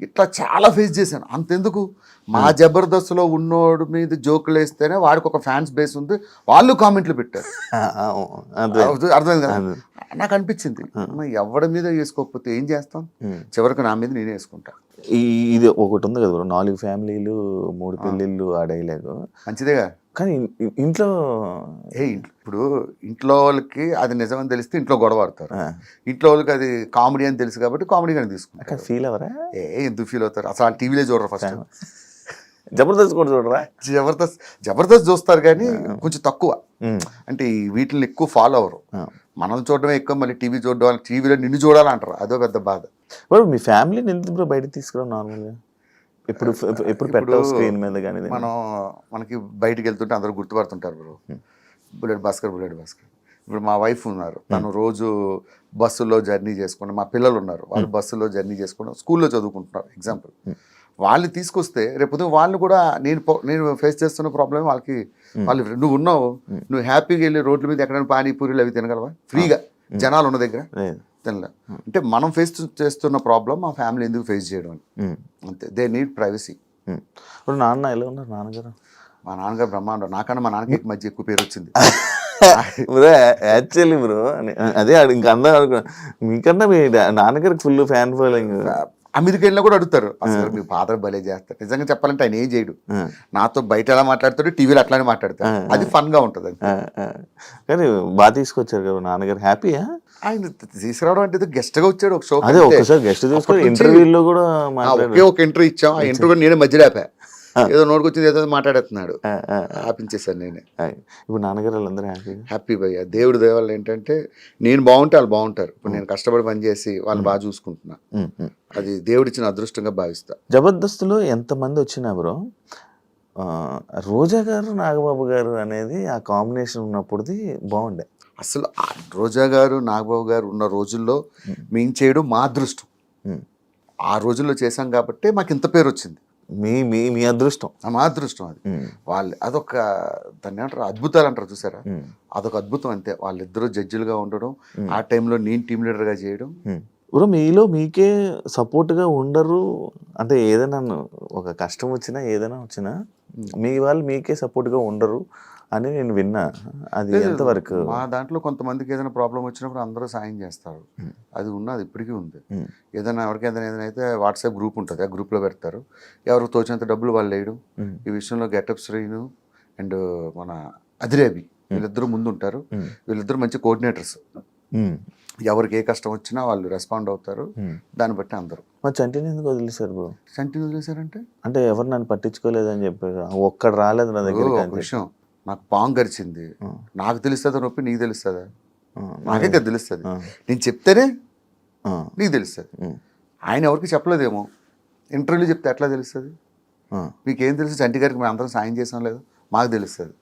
ఇట్లా చాలా ఫేస్ చేశాను. అంతెందుకు, మా జబర్దస్త్లో ఉన్నోడు మీద జోకులు వేస్తేనే వాడికి ఒక ఫ్యాన్స్ బేస్ ఉంది, వాళ్ళు కామెంట్లు పెట్టారు. అర్థమైంది కదా. నాకు అనిపించింది ఎవడి మీద వేసుకోకపోతే ఏం చేస్తాం, చివరికి నా మీద నేనే వేసుకుంటా. ఇది ఒకటి ఉంది కదా, 4 ఫ్యామిలీలు 3 పెళ్ళిళ్ళు ఆ డైలాగ్ మంచిదేగా. కానీ ఇంట్లో ఇప్పుడు ఇంట్లో వాళ్ళకి అది నిజమని తెలిస్తే ఇంట్లో గొడవ ఆడతారు, ఇంట్లో వాళ్ళకి అది కామెడీ అని తెలుసు కాబట్టి కామెడీగానే తీసుకుంటారు. ఫీల్ అవరా? ఎందుకు ఫీల్ అవుతారు, అసలు వాళ్ళు టీవీలో చూడరు. ఫస్ట్ జబర్దస్త్ కూడా చూడరా? జబర్దస్త్ చూస్తారు కానీ కొంచెం తక్కువ, అంటే వీటిని ఎక్కువ ఫాలో అవరు. మనం చూడడమే ఎక్కువ, మళ్ళీ టీవీ చూడడం, టీవీలో నిన్ను చూడాలంటారు, అదో పెద్ద బాధ. మీ ఫ్యామిలీని ఎందుకు బయటకు తీసుకురావు నార్మల్గా? ఎప్పుడు పెట్టావు స్క్రీన్ మీద కానీ? మనకి బయటకు వెళ్తుంటే అందరూ గుర్తుపడుతుంటారు బ్రో, బుల్లెట్ భాస్కర్. ఇప్పుడు మా వైఫ్ ఉన్నారు, తను రోజు బస్సులో జర్నీ చేసుకుని, మా పిల్లలు ఉన్నారు, వాళ్ళు బస్సులో జర్నీ చేసుకుని స్కూల్లో చదువుకుంటున్నారు. ఎగ్జాంపుల్, వాళ్ళు తీసుకొస్తే రేపు వాళ్ళు కూడా నేను ఫేస్ చేస్తున్న ప్రాబ్లమ్ వాళ్ళకి, వాళ్ళు నువ్వు ఉన్నావు, నువ్వు హ్యాపీగా వెళ్ళి రోడ్ల మీద ఎక్కడైనా పానీపూరీలు అవి తినగలవా ఫ్రీగా, జనాలు ఉన్న దగ్గర? తినలే. అంటే మనం ఫేస్ చేస్తున్న ప్రాబ్లం మా ఫ్యామిలీ ఎందుకు ఫేస్ చేయడం అని, అంతే. They need privacy. ఇప్పుడు నాన్న ఎలా ఉన్నారు? నాన్నగారు? మా నాన్నగారు బ్రహ్మాండం. నాకన్నా మా నాన్నకి మధ్య ఎక్కువ పేరు వచ్చింది. యాక్చువల్లీ బ్రో అదే ఇంకా అందరూ మీకన్నా మీ నాన్నగారికి ఫుల్ ఫ్యాన్ ఫాలోయింగ్. అమెరికా వెళ్ళినా కూడా అడుగుతారు, అసలు మీ ఫాదర్ భలే చేస్తారు. నిజంగా చెప్పాలంటే ఆయన ఏం చేయడు, నాతో బయట ఎలా మాట్లాడతాడు, టీవీలో అట్లానే మాట్లాడతాడు, అది ఫన్ గా ఉంటుంది. కానీ బాగా తీసుకొచ్చారు కదా నాన్నగారు, హ్యాపీయా? ఆయన తీసుకురావడం అంటే గెస్ట్ గా వచ్చాడు ఒక షో. అదే ఒకసారి గెస్ట్ తీసుకొని ఇంటర్వ్యూలో కూడా ఒక ఇంటర్వ్యూ ఇచ్చాం, ఆ ఇంటర్వ్యూ నేనే మధ్యలో ఆపా, ఏదో నోటుకొచ్చింది ఏదో మాట్లాడేస్తున్నాడు, ఆపించేశాను నేనే. ఇప్పుడు నాన్నగారు వాళ్ళందరూ హ్యాపీ భయ్య. దేవుడి దేవాళ్ళు ఏంటంటే నేను బాగుంటే వాళ్ళు బాగుంటారు. ఇప్పుడు నేను కష్టపడి పనిచేసి వాళ్ళు బాగా చూసుకుంటున్నా, అది దేవుడిచ్చిన అదృష్టంగా భావిస్తా. జబర్దస్త్లో ఎంతమంది వచ్చినా బ్రో, రోజా గారు నాగబాబు గారు అనేది ఆ కాంబినేషన్ ఉన్నప్పుడుది బాగుండే. అసలు రోజా గారు నాగబాబు గారు ఉన్న రోజుల్లో మేము చేయడం మా అదృష్టం. ఆ రోజుల్లో చేశాం కాబట్టి మాకు ఇంత పేరు వచ్చింది. మీ అదృష్టం, మా అదృష్టం అది. వాళ్ళు అదొక దాన్ని ఏమంటారు, అద్భుతాలు అంటారు చూసారా, అదొక అద్భుతం అంతే. వాళ్ళిద్దరూ జడ్జిలుగా ఉండడం, ఆ టైంలో నేను టీం లీడర్గా చేయడం. ఇప్పుడు మీలో మీకే సపోర్ట్గా ఉండరు అంటే, ఏదైనా ఒక కష్టం వచ్చినా ఏదైనా వచ్చినా మీ వాళ్ళు మీకే సపోర్ట్గా ఉండరు అని నేను విన్నా, అది ఎంతవరకు? మా దాంట్లో కొంతమందికి ఏదైనా ప్రాబ్లం వచ్చినప్పుడు అందరూ సాయం చేస్తారు, అది ఉన్నది ఇప్పటికీ ఉంది. ఏదైనా ఎవరికి ఏదైనా అయితే వాట్సాప్ గ్రూప్ ఉంటుంది, ఆ గ్రూప్లో పెడతారు, ఎవరికి తోచినంత డబ్బులు వాళ్ళు వేయడం. ఈ విషయంలో గెటప్ శ్రీను అండ్ మన అదిరేబి వీళ్ళిద్దరూ ముందు ఉంటారు, వీళ్ళిద్దరూ మంచి కోఆర్డినేటర్స్. ఎవరికి ఏ కష్టం వచ్చినా వాళ్ళు రెస్పాండ్ అవుతారు, దాన్ని బట్టి అందరూ. మా చంటిని ఎందుకు వదిలేశారు బ్రో? చంటిని వదిలేశారంటే అంటే ఎవరు నన్ను పట్టించుకోలేదని చెప్పారు, ఒక్కడు రాలేదు నా దగ్గర. ఒక విషయం, నాకు పాము గరిచింది, నాకు తెలుస్తుందా నొప్పి నీకు తెలుస్తుందా? నాకే కదా తెలుస్తుంది, నేను చెప్తేనే నీకు తెలుస్తుంది. ఆయన ఎవరికి చెప్పలేదేమో, ఇంటర్వ్యూలో చెప్తే ఎట్లా తెలుస్తుంది? మీకేం తెలుసు, చంటి గారికి మేము అందరం సాయం చేసాం లేదు, మాకు తెలుస్తుంది.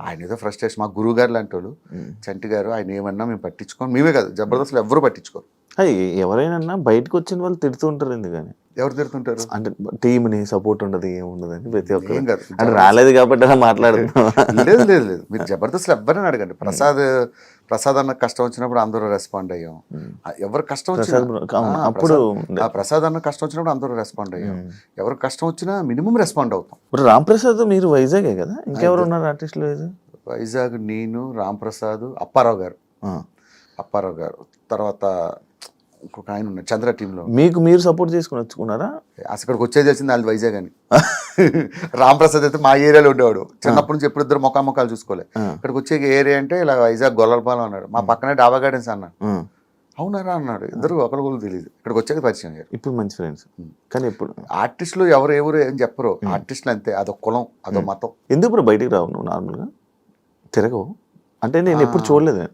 ఆయన ఏదో ఫ్రస్ట్రేషన్, మా గురువు గారు లాంటి వాళ్ళు, చంటి గారు ఆయన ఏమన్నా మేము పట్టించుకోం, మేమే కాదు జబర్దస్త్లో ఎవరు పట్టించుకోరు. ఎవరైనా బయటకు వచ్చిన వాళ్ళు తిడుతుంటారు, ఎందుకని? ఎవరు తిడుతుంటారు? అంటే టీంని సపోర్ట్ ఉండదు, ఏముండదు అని ప్రతి ఒక్కరు. అంటే రాలేదు కాబట్టి అలా మాట్లాడుతున్నాం. లేదు లేదు లేదు, మీరు జబర్దస్త్లో ఎవరైనా అడగండి. ప్రసాద్ అన్న కష్టం వచ్చినప్పుడు అందరూ రెస్పాండ్ అయ్యాం. ఎవరు కష్టం వచ్చినా అప్పుడు ప్రసాద్ అన్న కష్టం వచ్చినప్పుడు అందరూ రెస్పాండ్ అయ్యాం. ఎవరు కష్టం వచ్చినా మినిమం రెస్పాండ్ అవుతాం. ఇప్పుడు రామ్ ప్రసాద్ మీరు వైజాగే కదా, ఇంకెవరు ఉన్నారు ఆర్టిస్టులు? వైజాగ్ నేను, రామ్ ప్రసాద్, అప్పారావు గారు, తర్వాత ఇంకొక ఆయన ఉన్నారు చంద్ర టీంలో. మీకు మీరు సపోర్ట్ చేసుకుని వచ్చుకున్నారా? అక్కడికి వచ్చేది వచ్చింది వాళ్ళు వైజాగ్ అని. రామ్ ప్రసాద్ అయితే మా ఏరియాలో ఉండేవాడు, చిన్నప్పటి నుంచి ఎప్పుడు ఇద్దరు ముఖాలు చూసుకోలే. ఇక్కడికి వచ్చే ఏరియా అంటే ఇలా వైజాగ్ గొల్లలపాలెం అన్నాడు, మా పక్కనే డాబా గార్డెన్స్ అన్నాడు. అవునారా అన్నాడు, ఇద్దరు ఒకరు తెలియదు. ఇక్కడికి వచ్చాక పరిచయం అయ్యారు, ఇప్పుడు మంచి ఫ్రెండ్స్. కానీ ఇప్పుడు ఆర్టిస్టులు ఎవరు ఏం చెప్పరు, ఆర్టిస్టులు అంతే, అదొక కులం, అదొక మతం. ఎందుకు ఇప్పుడు బయటికి రావు నువ్వు? నార్మల్గా తిరగవు అంటే నేను ఎప్పుడు చూడలేదు.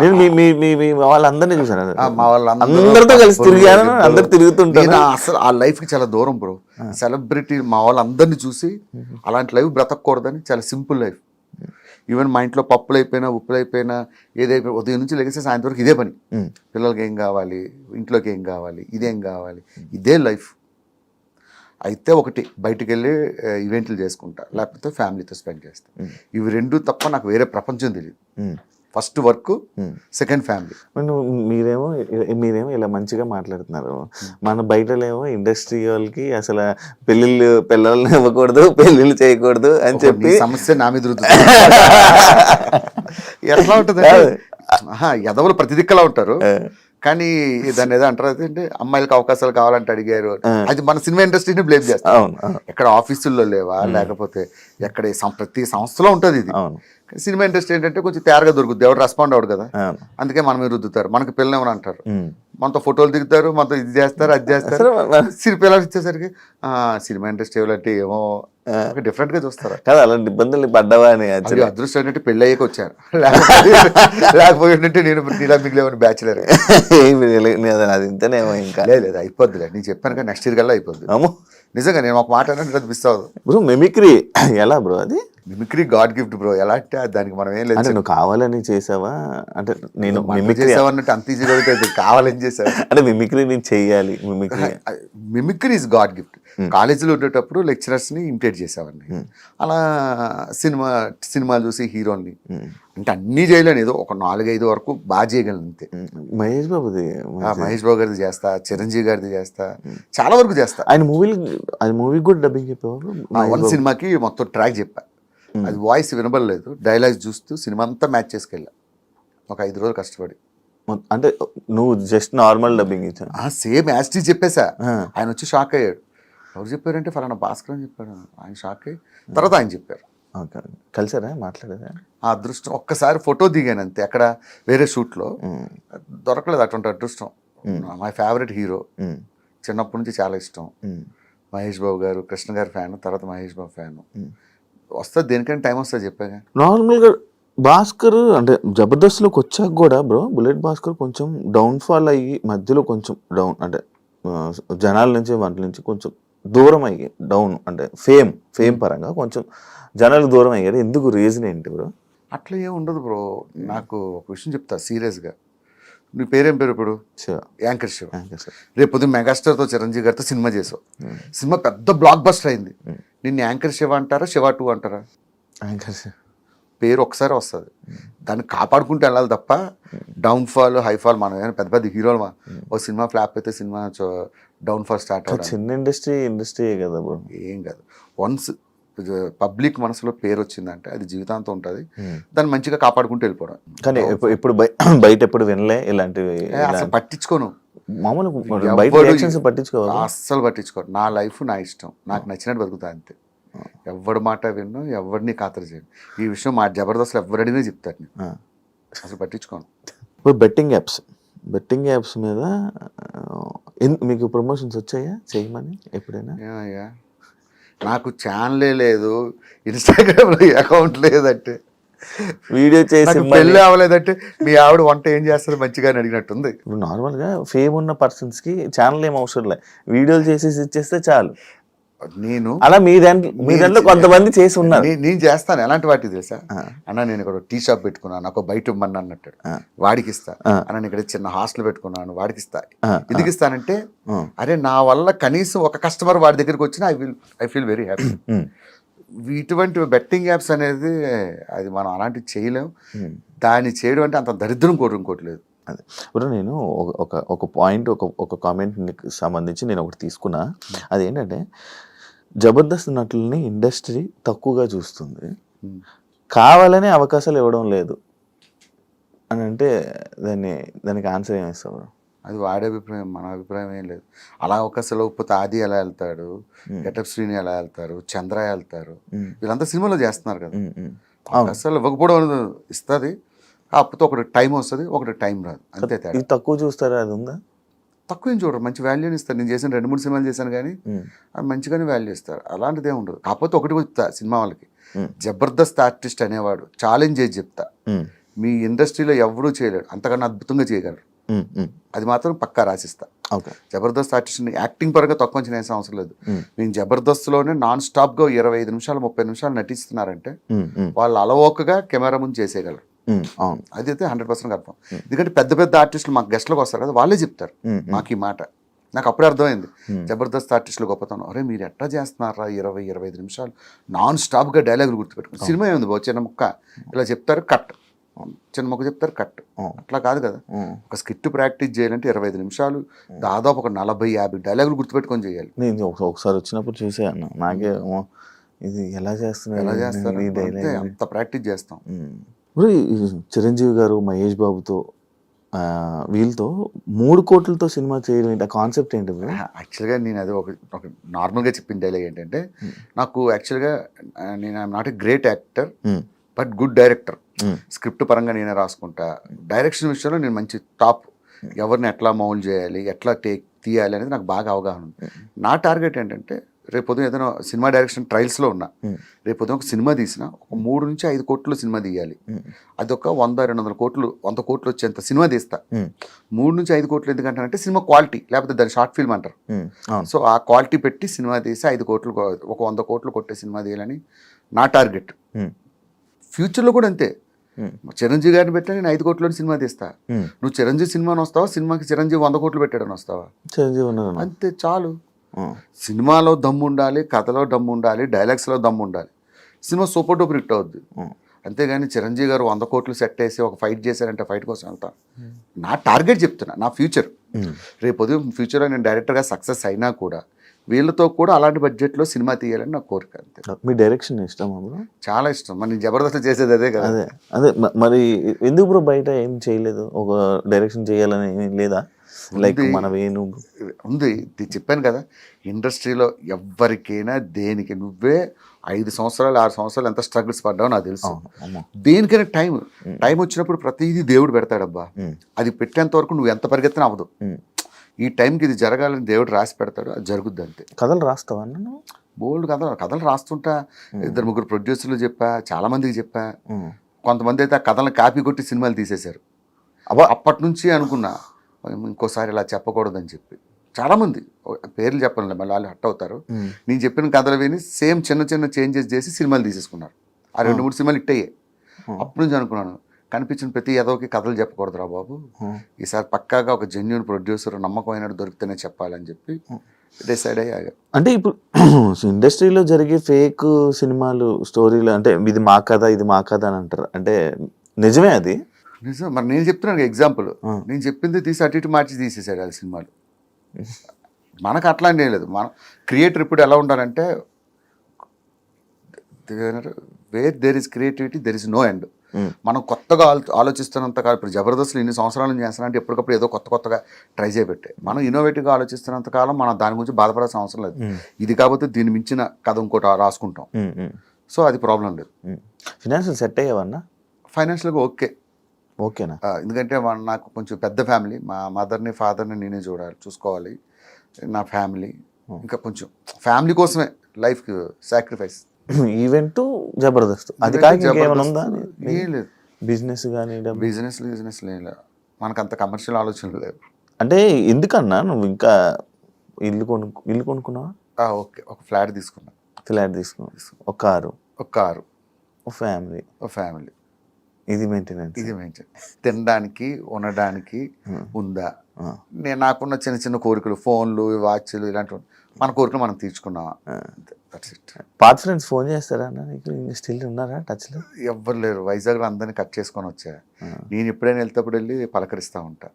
నేను మీ వాళ్ళందరినీ చూసాను, మా అందరితో కలిసి తిరిగాను, అందరు తిరుగుతుంటాను. నేను అసలు ఆ లైఫ్కి చాలా దూరం బ్రో. సెలబ్రిటీ మా వాళ్ళందరినీ చూసి అలాంటి లైఫ్ బ్రతకూడదని చాలా సింపుల్ లైఫ్. ఈవెన్ మా ఇంట్లో పప్పులు అయిపోయినా ఉప్పులు అయిపోయినా ఏదైపోయినా ఉదయం నుంచి లెగిస్తే సాయంత్రం వరకు ఇదే పని. పిల్లలకి ఏం కావాలి, ఇంట్లోకి ఏం కావాలి, ఇదేం కావాలి, ఇదే లైఫ్. అయితే ఒకటి బయటికి వెళ్ళి ఈవెంట్లు చేసుకుంటా, లేకపోతే ఫ్యామిలీతో స్పెండ్ చేస్తా. ఇవి రెండు తప్ప నాకు వేరే ప్రపంచం తెలియదు. First work, second family. మీరేమో ఇలా మంచిగా మాట్లాడుతున్నారు. మన బయటలేమో ఇండస్ట్రీ వాళ్ళకి అసలు పిల్లల్ని ఇవ్వకూడదు, పెళ్ళిళ్ళు చేయకూడదు అని చెప్పి సమస్య నా మీద రుద్దుతుంది. ఎట్లా ఉంటుంది ఎదవలు ప్రతి దిక్కలా ఉంటారు, కానీ దాన్ని ఏదో అంటారు అంటే అమ్మాయిలకు అవకాశాలు కావాలంటే అడిగారు. అది మన సినిమా ఇండస్ట్రీని బ్లేమ్ చేస్తాం. ఎక్కడ ఆఫీసుల్లో లేవా, లేకపోతే ఎక్కడ ప్రతి సంస్థలో ఉంటుంది ఇది. సినిమా ఇండస్ట్రీ ఏంటంటే కొంచెం తేరగా దొరుకుద్ది, ఎవరు రెస్పాండ్ అవ్వడు కదా, అందుకే మన మీద రుద్దుతారు. మనకి పిల్లలు ఏమని అంటారు, మనతో ఫోటోలు దిగుతారు, మనతో ఇది చేస్తారు, అది చేస్తారు. పిల్లలు ఇచ్చేసరికి సినిమా ఇండస్ట్రీ అంటే ఏమో డిఫరెంట్ గా చూస్తారు కదా. అలాంటి ఇబ్బందులు పడ్డావా అని అదృష్టం ఏంటంటే పెళ్ళి అయ్యాక వచ్చాను, లేకపోతే నేను ఇలా మిగిలేమని బ్యాచులర్. అది ఇంతనేమో ఇంకా లేదు అయిపోద్దిలే, నేను చెప్పాను కదా నెక్స్ట్ ఇయర్ కల్లా అయిపోద్ది. నిజంగా నేను ఒక మాట అంటే మిస్ అవ్వదు బ్రో. మిమిక్రీ ఎలా బ్రో? అది మిమిక్రీ గాడ్ గిఫ్ట్ బ్రో. ఎలా అంటే దానికి మనం ఏం లేదు. నువ్వు కావాలని చేసావా అంటే? నేను మిమిక్రీ చేసావన్నట్టు అంత ఈజీగా అయితే కావాలని చేసావు అంటే మిమిక్రీ నేను చెయ్యాలి. Mimicry is God gift. కాలేజీలో ఉండేటప్పుడు లెక్చరర్స్ ని ఇమిటేట్ చేసేవాడిని. అలా సినిమాలు చూసి హీరోని అంటే అన్నీ చేయలేను, ఏదో ఒక 4-5 వరకు బాగా చేయగలను అంతే. మహేష్ బాబు గారిది చేస్తా, చిరంజీవి గారిది చేస్తా, చాలా వరకు చేస్తా. ఆయన మూవీ కూడా డబ్బింగ్ చెప్పేవారు. వన్ సినిమాకి మొత్తం ట్రాక్ చెప్పా, అది వాయిస్ వినబడలేదు, డైలాగ్స్ చూస్తూ సినిమా అంతా మ్యాచ్ చేసుకెళ్ళా ఒక 5 రోజులు కష్టపడి. అంటే నువ్వు జస్ట్ నార్మల్ డబ్బింగ్ ఇచ్చా? సేమ్ యాస్టీ చెప్పేసా. ఆయన వచ్చి షాక్ అయ్యాడు. ఎవరు చెప్పారంటే ఫలానా భాస్కర్ అని చెప్పాడు. ఆయన షాక్ అయ్యి తర్వాత ఆయన చెప్పారు. కలిసారా, మాట్లాడారా? ఆ అదృష్టం ఒక్కసారి ఫోటో దిగాను అంతే, అక్కడ వేరే షూట్లో దొరకలేదు అటువంటి అదృష్టం. మై ఫేవరెట్ హీరో, చిన్నప్పటి నుంచి చాలా ఇష్టం. మహేష్ బాబు గారు, కృష్ణ గారి ఫ్యాన్, తర్వాత మహేష్ బాబు ఫ్యాన్. వస్తుంది దేనికైనా టైం వస్తుంది చెప్పాగా. నార్మల్గా భాస్కర్ అంటే జబర్దస్త్లోకి వచ్చాక కూడా బ్రో, బుల్లెట్ భాస్కర్ కొంచెం డౌన్ఫాల్ అయ్యి మధ్యలో కొంచెం డౌన్ అంటే జనాల నుంచి వాటి నుంచి కొంచెం దూరం అయ్యి డౌన్ అంటే ఫేమ్ పరంగా కొంచెం జనాలకు దూరం అయ్యారు. ఎందుకు, రీజన్ ఏంటి బ్రో? అట్లా ఏం ఉండదు బ్రో. నాకు ఒక విషయం చెప్తా సీరియస్గా. నీ పేరేం పేరు ఇప్పుడు? యాంకర్ శివ. రేపు పొద్దున్న మెగాస్టార్తో చిరంజీవి గారితో సినిమా చేసావు, సినిమా పెద్ద బ్లాక్ బస్టర్ అయింది. నిన్ను యాంకర్ శివ అంటారా, శివ 2 అంటారా? యాంకర్ శివ పేరు ఒకసారి వస్తుంది, దాన్ని కాపాడుకుంటూ వెళ్ళాలి తప్ప డౌన్ఫాల్ హైఫాల్. మనం ఏమైనా పెద్ద పెద్ద హీరోలు ఒక సినిమా ఫ్లాప్ అయితే సినిమా డౌన్ఫాల్ స్టార్ట్ అవుతుంది. చిన్న ఇండస్ట్రీ కదా బ్రో. ఏం కాదు, వన్స్ పబ్లిక్ మనసులో పేరు వచ్చిందంటే అది జీవితాంతం ఉంటుంది. దాన్ని మంచిగా కాపాడుకుంటూ వెళ్ళిపోవడం. కానీ ఇప్పుడు బయట ఎప్పుడు వినలే ఇలాంటివి, అసలు పట్టించుకోను. మామూలు పట్టించుకోవాలి, అస్సలు పట్టించుకోను. నా లైఫ్ నా ఇష్టం, నాకు నచ్చినట్టు బతుకుతా అంతే. ఎవరి మాట విన్ను, ఎవరిని ఖాతరు చేయను. ఈ విషయం మా జబర్దస్త్ ఎవరడినే చెప్తారు, నేను అసలు పట్టించుకోను. ఇప్పుడు బెట్టింగ్ యాప్స్ మీద మీకు ప్రమోషన్స్ వచ్చాయా చేయమని ఎప్పుడైనా? నాకు ఛానలే లేదు, ఇన్స్టాగ్రామ్లో అకౌంట్ లేదంటే, వీడియో చేసి పెళ్ళి అవ్వలేదంటే మీ ఆవిడ వంట ఏం చేస్తారు మంచిగా అని అడిగినట్టుంది. ఇప్పుడు నార్మల్గా ఫేమ్ ఉన్న పర్సన్స్కి ఛానల్ ఏం అవసరం లేదు, వీడియోలు చేసేసి ఇచ్చేస్తే చాలు. నేను అలా మీ దాంట్లో కొంతమంది చేసి ఉన్నారు. నేను చేస్తాను. ఎలాంటి వాటికి తెలుసా అన్న, నేను ఇక్కడ టీ షాప్ పెట్టుకున్నాను, నాకు బయట ఇవ్వమని అన్నట్టు వాడికి ఇస్తా. అన్న నేను ఇక్కడ చిన్న హాస్టల్ పెట్టుకున్నాను, వాడికి ఇస్తా. ఎందుకు ఇస్తానంటే, అరే నా వల్ల కనీసం ఒక కస్టమర్ వాడి దగ్గరికి వచ్చినా ఐ ఫీల్ వెరీ హ్యాపీ. ఇటువంటి బెట్టింగ్ యాప్స్ అనేది అది మనం అలాంటివి చేయలేం. దాన్ని చేయడం అంటే అంత దరిద్రం ఇంకోట్లేదు. అదే ఇప్పుడు నేను ఒక పాయింట్ ఒక కామెంట్కి సంబంధించి నేను ఒకటి తీసుకున్నా. అదేంటంటే జబర్దస్త్ నటుల్ని ఇండస్ట్రీ తక్కువగా చూస్తుంది, కావాలనే అవకాశాలు ఇవ్వడం లేదు అని అంటే దానికి ఆన్సర్ ఏమి ఇస్తావు? అది వాడే అభిప్రాయం, మన అభిప్రాయం ఏం లేదు. అలా అవకాశాలు ఇవ్వకపోతే ఆది ఎలా వెళ్తాడు, గెటప్ శ్రీని ఎలా వెళ్తారు, చంద్ర వెళ్తారు, వీళ్ళంతా సినిమాలో చేస్తున్నారు కదా. అవకాశాలు ఇవ్వకపోవడం అనేది ఇస్తుంది, కాకపోతే ఒకటి టైం వస్తుంది, ఒకటి టైం రాదు, అంతే తేడా. తక్కువ చూస్తారా? అది ఉందా? తక్కువ ఏం చూడరు, మంచి వాల్యూని ఇస్తారు. నేను చేసిన 2-3 సినిమాలు చేశాను కానీ అది మంచిగానే వాల్యూ ఇస్తారు, అలాంటిదే ఉండదు. కాకపోతే ఒకటి చెప్తా సినిమా వాళ్ళకి, జబర్దస్త్ ఆర్టిస్ట్ అనేవాడు ఛాలెంజ్ చేసి చెప్తా, మీ ఇండస్ట్రీలో ఎవరూ చేయలేడు, అంతకన్నా అద్భుతంగా చేయగలరు. అది మాత్రం పక్కా రాసిస్తా. ఓకే. జబర్దస్త్ ఆర్టిస్ట్ని యాక్టింగ్ పరంగా తక్కువ అంచనా వేసే అవసరం లేదు. నేను జబర్దస్త్లోనే నాన్ స్టాప్గా 25 నిమిషాలు 30 నిమిషాలు నటిస్తున్నారంటే వాళ్ళు అలవోకగా కెమెరా ముందు చేసేయగలరు. అది అయితే 100% అర్థం. ఎందుకంటే పెద్ద పెద్ద ఆర్టిస్టులు మాకు గెస్ట్లకు వస్తారు కదా, వాళ్ళే చెప్తారు మాకు ఈ మాట. నాకు అప్పుడే అర్థమైంది జబర్దస్త్ ఆర్టిస్టులు గొప్పతనం. అరే మీరు ఎట్లా చేస్తున్నారా 20-25 నిమిషాలు నాన్ స్టాప్గా డైలాగులు గుర్తుపెట్టుకుని. సినిమా ఏముంది బాబు, చిన్న ముక్క ఇలా చెప్తారు కట్, చిన్న ముక్క చెప్తారు కట్, అట్లా కాదు కదా. ఒక స్కిట్ ప్రాక్టీస్ చేయాలంటే 25 నిమిషాలు దాదాపు ఒక 40-50 డైలాగులు గుర్తుపెట్టుకొని చేయాలి. నేను ఒకసారి వచ్చినప్పుడు చూసాను, నాకే ఇది ఎలా చేస్తున్నారు అంటే అంత ప్రాక్టీస్ చేస్తాం. చిరంజీవి గారు మహేష్ బాబుతో వీళ్ళతో 3 కోట్లతో సినిమా చేయడం ఏంటి, ఆ కాన్సెప్ట్ ఏంటి? యాక్చువల్గా నేను అది ఒక నార్మల్గా చెప్పిన డైలాగ్ ఏంటంటే, నాకు యాక్చువల్గా నేను I'm not a great actor but good director. Script పరంగా నేనే రాసుకుంటా, డైరెక్షన్ విషయంలో నేను మంచి టాప్. ఎవరిని ఎట్లా మౌల్డ్ చేయాలి, ఎట్లా తీయాలి అనేది నాకు బాగా అవగాహన ఉంది. నా టార్గెట్ ఏంటంటే, రేపు పొద్దున ఏదైనా సినిమా డైరెక్షన్ ట్రయల్స్లో ఉన్నా, రేపు పొద్దున ఒక సినిమా తీసిన ఒక 3 నుంచి 5 కోట్లు సినిమా తీయాలి. అదొక 100-200 కోట్లు 100 కోట్లు వచ్చేంత సినిమా తీస్తా. 3 నుంచి 5 కోట్లు ఎందుకంటానంటే సినిమా క్వాలిటీ, లేకపోతే దాన్ని షార్ట్ ఫిల్మ్ అంటారు. సో ఆ క్వాలిటీ పెట్టి సినిమా తీసి 5 కోట్లు ఒక 100 కోట్లు కొట్టే సినిమా తీయాలని నా టార్గెట్. ఫ్యూచర్లో కూడా అంతే. చిరంజీవి గారిని పెట్టా నేను 5 కోట్లని సినిమా తీస్తా. నువ్వు చిరంజీవి సినిమాని వస్తావా, సినిమాకి చిరంజీవి 100 కోట్లు పెట్టాడని వస్తావా? అంతే చాలు. సినిమాలో దమ్ము ఉండాలి, కథలో దమ్ము ఉండాలి, డైలాగ్స్లో దమ్ము ఉండాలి, సినిమా సూపర్ డూపర్ హిట్ అవుద్ది. అంతేగాని చిరంజీవి గారు 100 కోట్లు సెట్ వేసి ఒక ఫైట్ చేశారంటే ఫైట్ కోసం వెళ్తాను. నా టార్గెట్ చెప్తున్నా, నా ఫ్యూచర్. రేపు ఉదయం ఫ్యూచర్లో నేను డైరెక్టర్గా సక్సెస్ అయినా కూడా వీళ్ళతో కూడా అలాంటి బడ్జెట్లో సినిమా తీయాలని నా కోరిక. అంతే. మీ డైరెక్షన్ ఇష్టం? చాలా ఇష్టం. మరి నేను జబర్దస్త్ చేసేది అదే కదా. అదే మరి ఎందుకు బ్రో బయట ఏం చేయలేదు, ఒక డైరెక్షన్ చేయాలని లేదా? లైక్ మన వేణు ఉంది, చెప్పాను కదా, ఇండస్ట్రీలో ఎవరికైనా దేనికి నువ్వే 5 సంవత్సరాలు 6 సంవత్సరాలు ఎంత స్ట్రగుల్స్ పడ్డావో నాకు తెలుసు. దేనికైనా టైం వచ్చినప్పుడు ప్రతిదీ దేవుడు పెడతాడబ్బా. అది పెట్టేంత వరకు నువ్వు ఎంత పరిగెత్తినా అవ్వదు. ఈ టైంకి ఇది జరగాలని దేవుడు రాసి పెడతాడు, అది జరుగుద్ది అంతే. కథలు రాస్తావా? బోల్డ్ కథలు రాస్తుంటా. 2-3 ప్రొడ్యూసర్లు చెప్పా, చాలా మందికి చెప్పా. కొంతమంది అయితే ఆ కథలను కాపీ కొట్టి సినిమాలు తీసేశారు. అప్పటి నుంచి అనుకున్నా ఇంకోసారి ఇలా చెప్పకూడదని చెప్పి. చాలామంది పేర్లు చెప్పాలి, మళ్ళీ వాళ్ళు హట్ అవుతారు. నేను చెప్పిన కథలు విని సేమ్ చిన్న చేంజెస్ చేసి సినిమాలు తీసేసుకున్నారు. ఆ 2-3 సినిమాలు హిట్ అయ్యాయి. అప్పటి నుంచి అనుకున్నాను, కనిపించిన ప్రతి ఏదోకి కథలు చెప్పకూడదురా బాబు, ఈసారి పక్కాగా ఒక జెన్యూన్ ప్రొడ్యూసర్ నమ్మకమైన దొరికితేనే చెప్పాలని చెప్పి డిసైడ్ అయ్యాగా. అంటే ఇప్పుడు ఇండస్ట్రీలో జరిగే ఫేక్ సినిమాలు స్టోరీలు అంటే ఇది మా కథ ఇది మా కథ అని అంటారు, అంటే నిజమే అది? నిజం. మరి నేను చెప్తున్నాను ఎగ్జాంపుల్, నేను చెప్పింది తీసి అటు ఇటు మార్చి తీసేసాడు ఆ సినిమాలు. మనకు అట్లా ఏం లేదు. మన క్రియేటర్ ఇప్పుడు ఎలా ఉండాలంటే, where there is creativity there is no end. మనం కొత్తగా ఆలోచిస్తున్నంత కాలం, ఇప్పుడు జబర్దస్త్లు ఇన్ని సంవత్సరాల నుంచి చేస్తానంటే ఎప్పటికప్పుడు ఏదో కొత్తగా ట్రై చేయబెట్టే. మనం ఇన్నోవేటివ్గా ఆలోచిస్తున్నంత కాలం మనం దాని గురించి బాధపడాల్సిన అవసరం లేదు. ఇది కాకపోతే దీన్ని మించిన కథ ఇంకోటి రాసుకుంటాం. సో అది ప్రాబ్లం లేదు. ఫైనాన్షియల్ సెట్ అయ్యేవన్నా? ఫైనాన్షియల్గా ఓకేనా? ఎందుకంటే నాకు కొంచెం పెద్ద ఫ్యామిలీ, మా మదర్ని ఫాదర్ని నేనే చూసుకోవాలి, నా ఫ్యామిలీ. ఇంకా కొంచెం ఫ్యామిలీ కోసమే లైఫ్ సాక్రిఫైస్. ఈవెంట్ జబర్దస్త్ అది కాక ఉందా? ఏం లేదు. బిజినెస్ కానీ బిజినెస్ లేదు, మనకు అంత కమర్షియల్ ఆలోచనలు లేవు. అంటే ఎందుకన్నా నువ్వు ఇంకా ఇల్లు కొనుక్కున్నావా? ఓకే, ఒక ఫ్లాట్ తీసుకున్నా. ఒక కారు, ఒక ఫ్యామిలీ. ఇది మెయింటెనెన్స్. తినడానికి ఉండడానికి ఉందా? నేను నాకున్న చిన్న కోరికలు, ఫోన్లు, వాచ్లు, ఇలాంటివి మన కోరికలు మనం తీర్చుకున్నావా? పాత ఫ్రెండ్స్ ఫోన్ చేస్తారా నీకు? స్టిల్ ఉన్నారా టచ్లో? ఎవ్వరు లేరు. వైజాగ్లో అందరినీ కట్ చేసుకొని వచ్చా. నేను ఎప్పుడైనా వెళ్తేప్పుడు వెళ్ళి పలకరిస్తూ ఉంటా.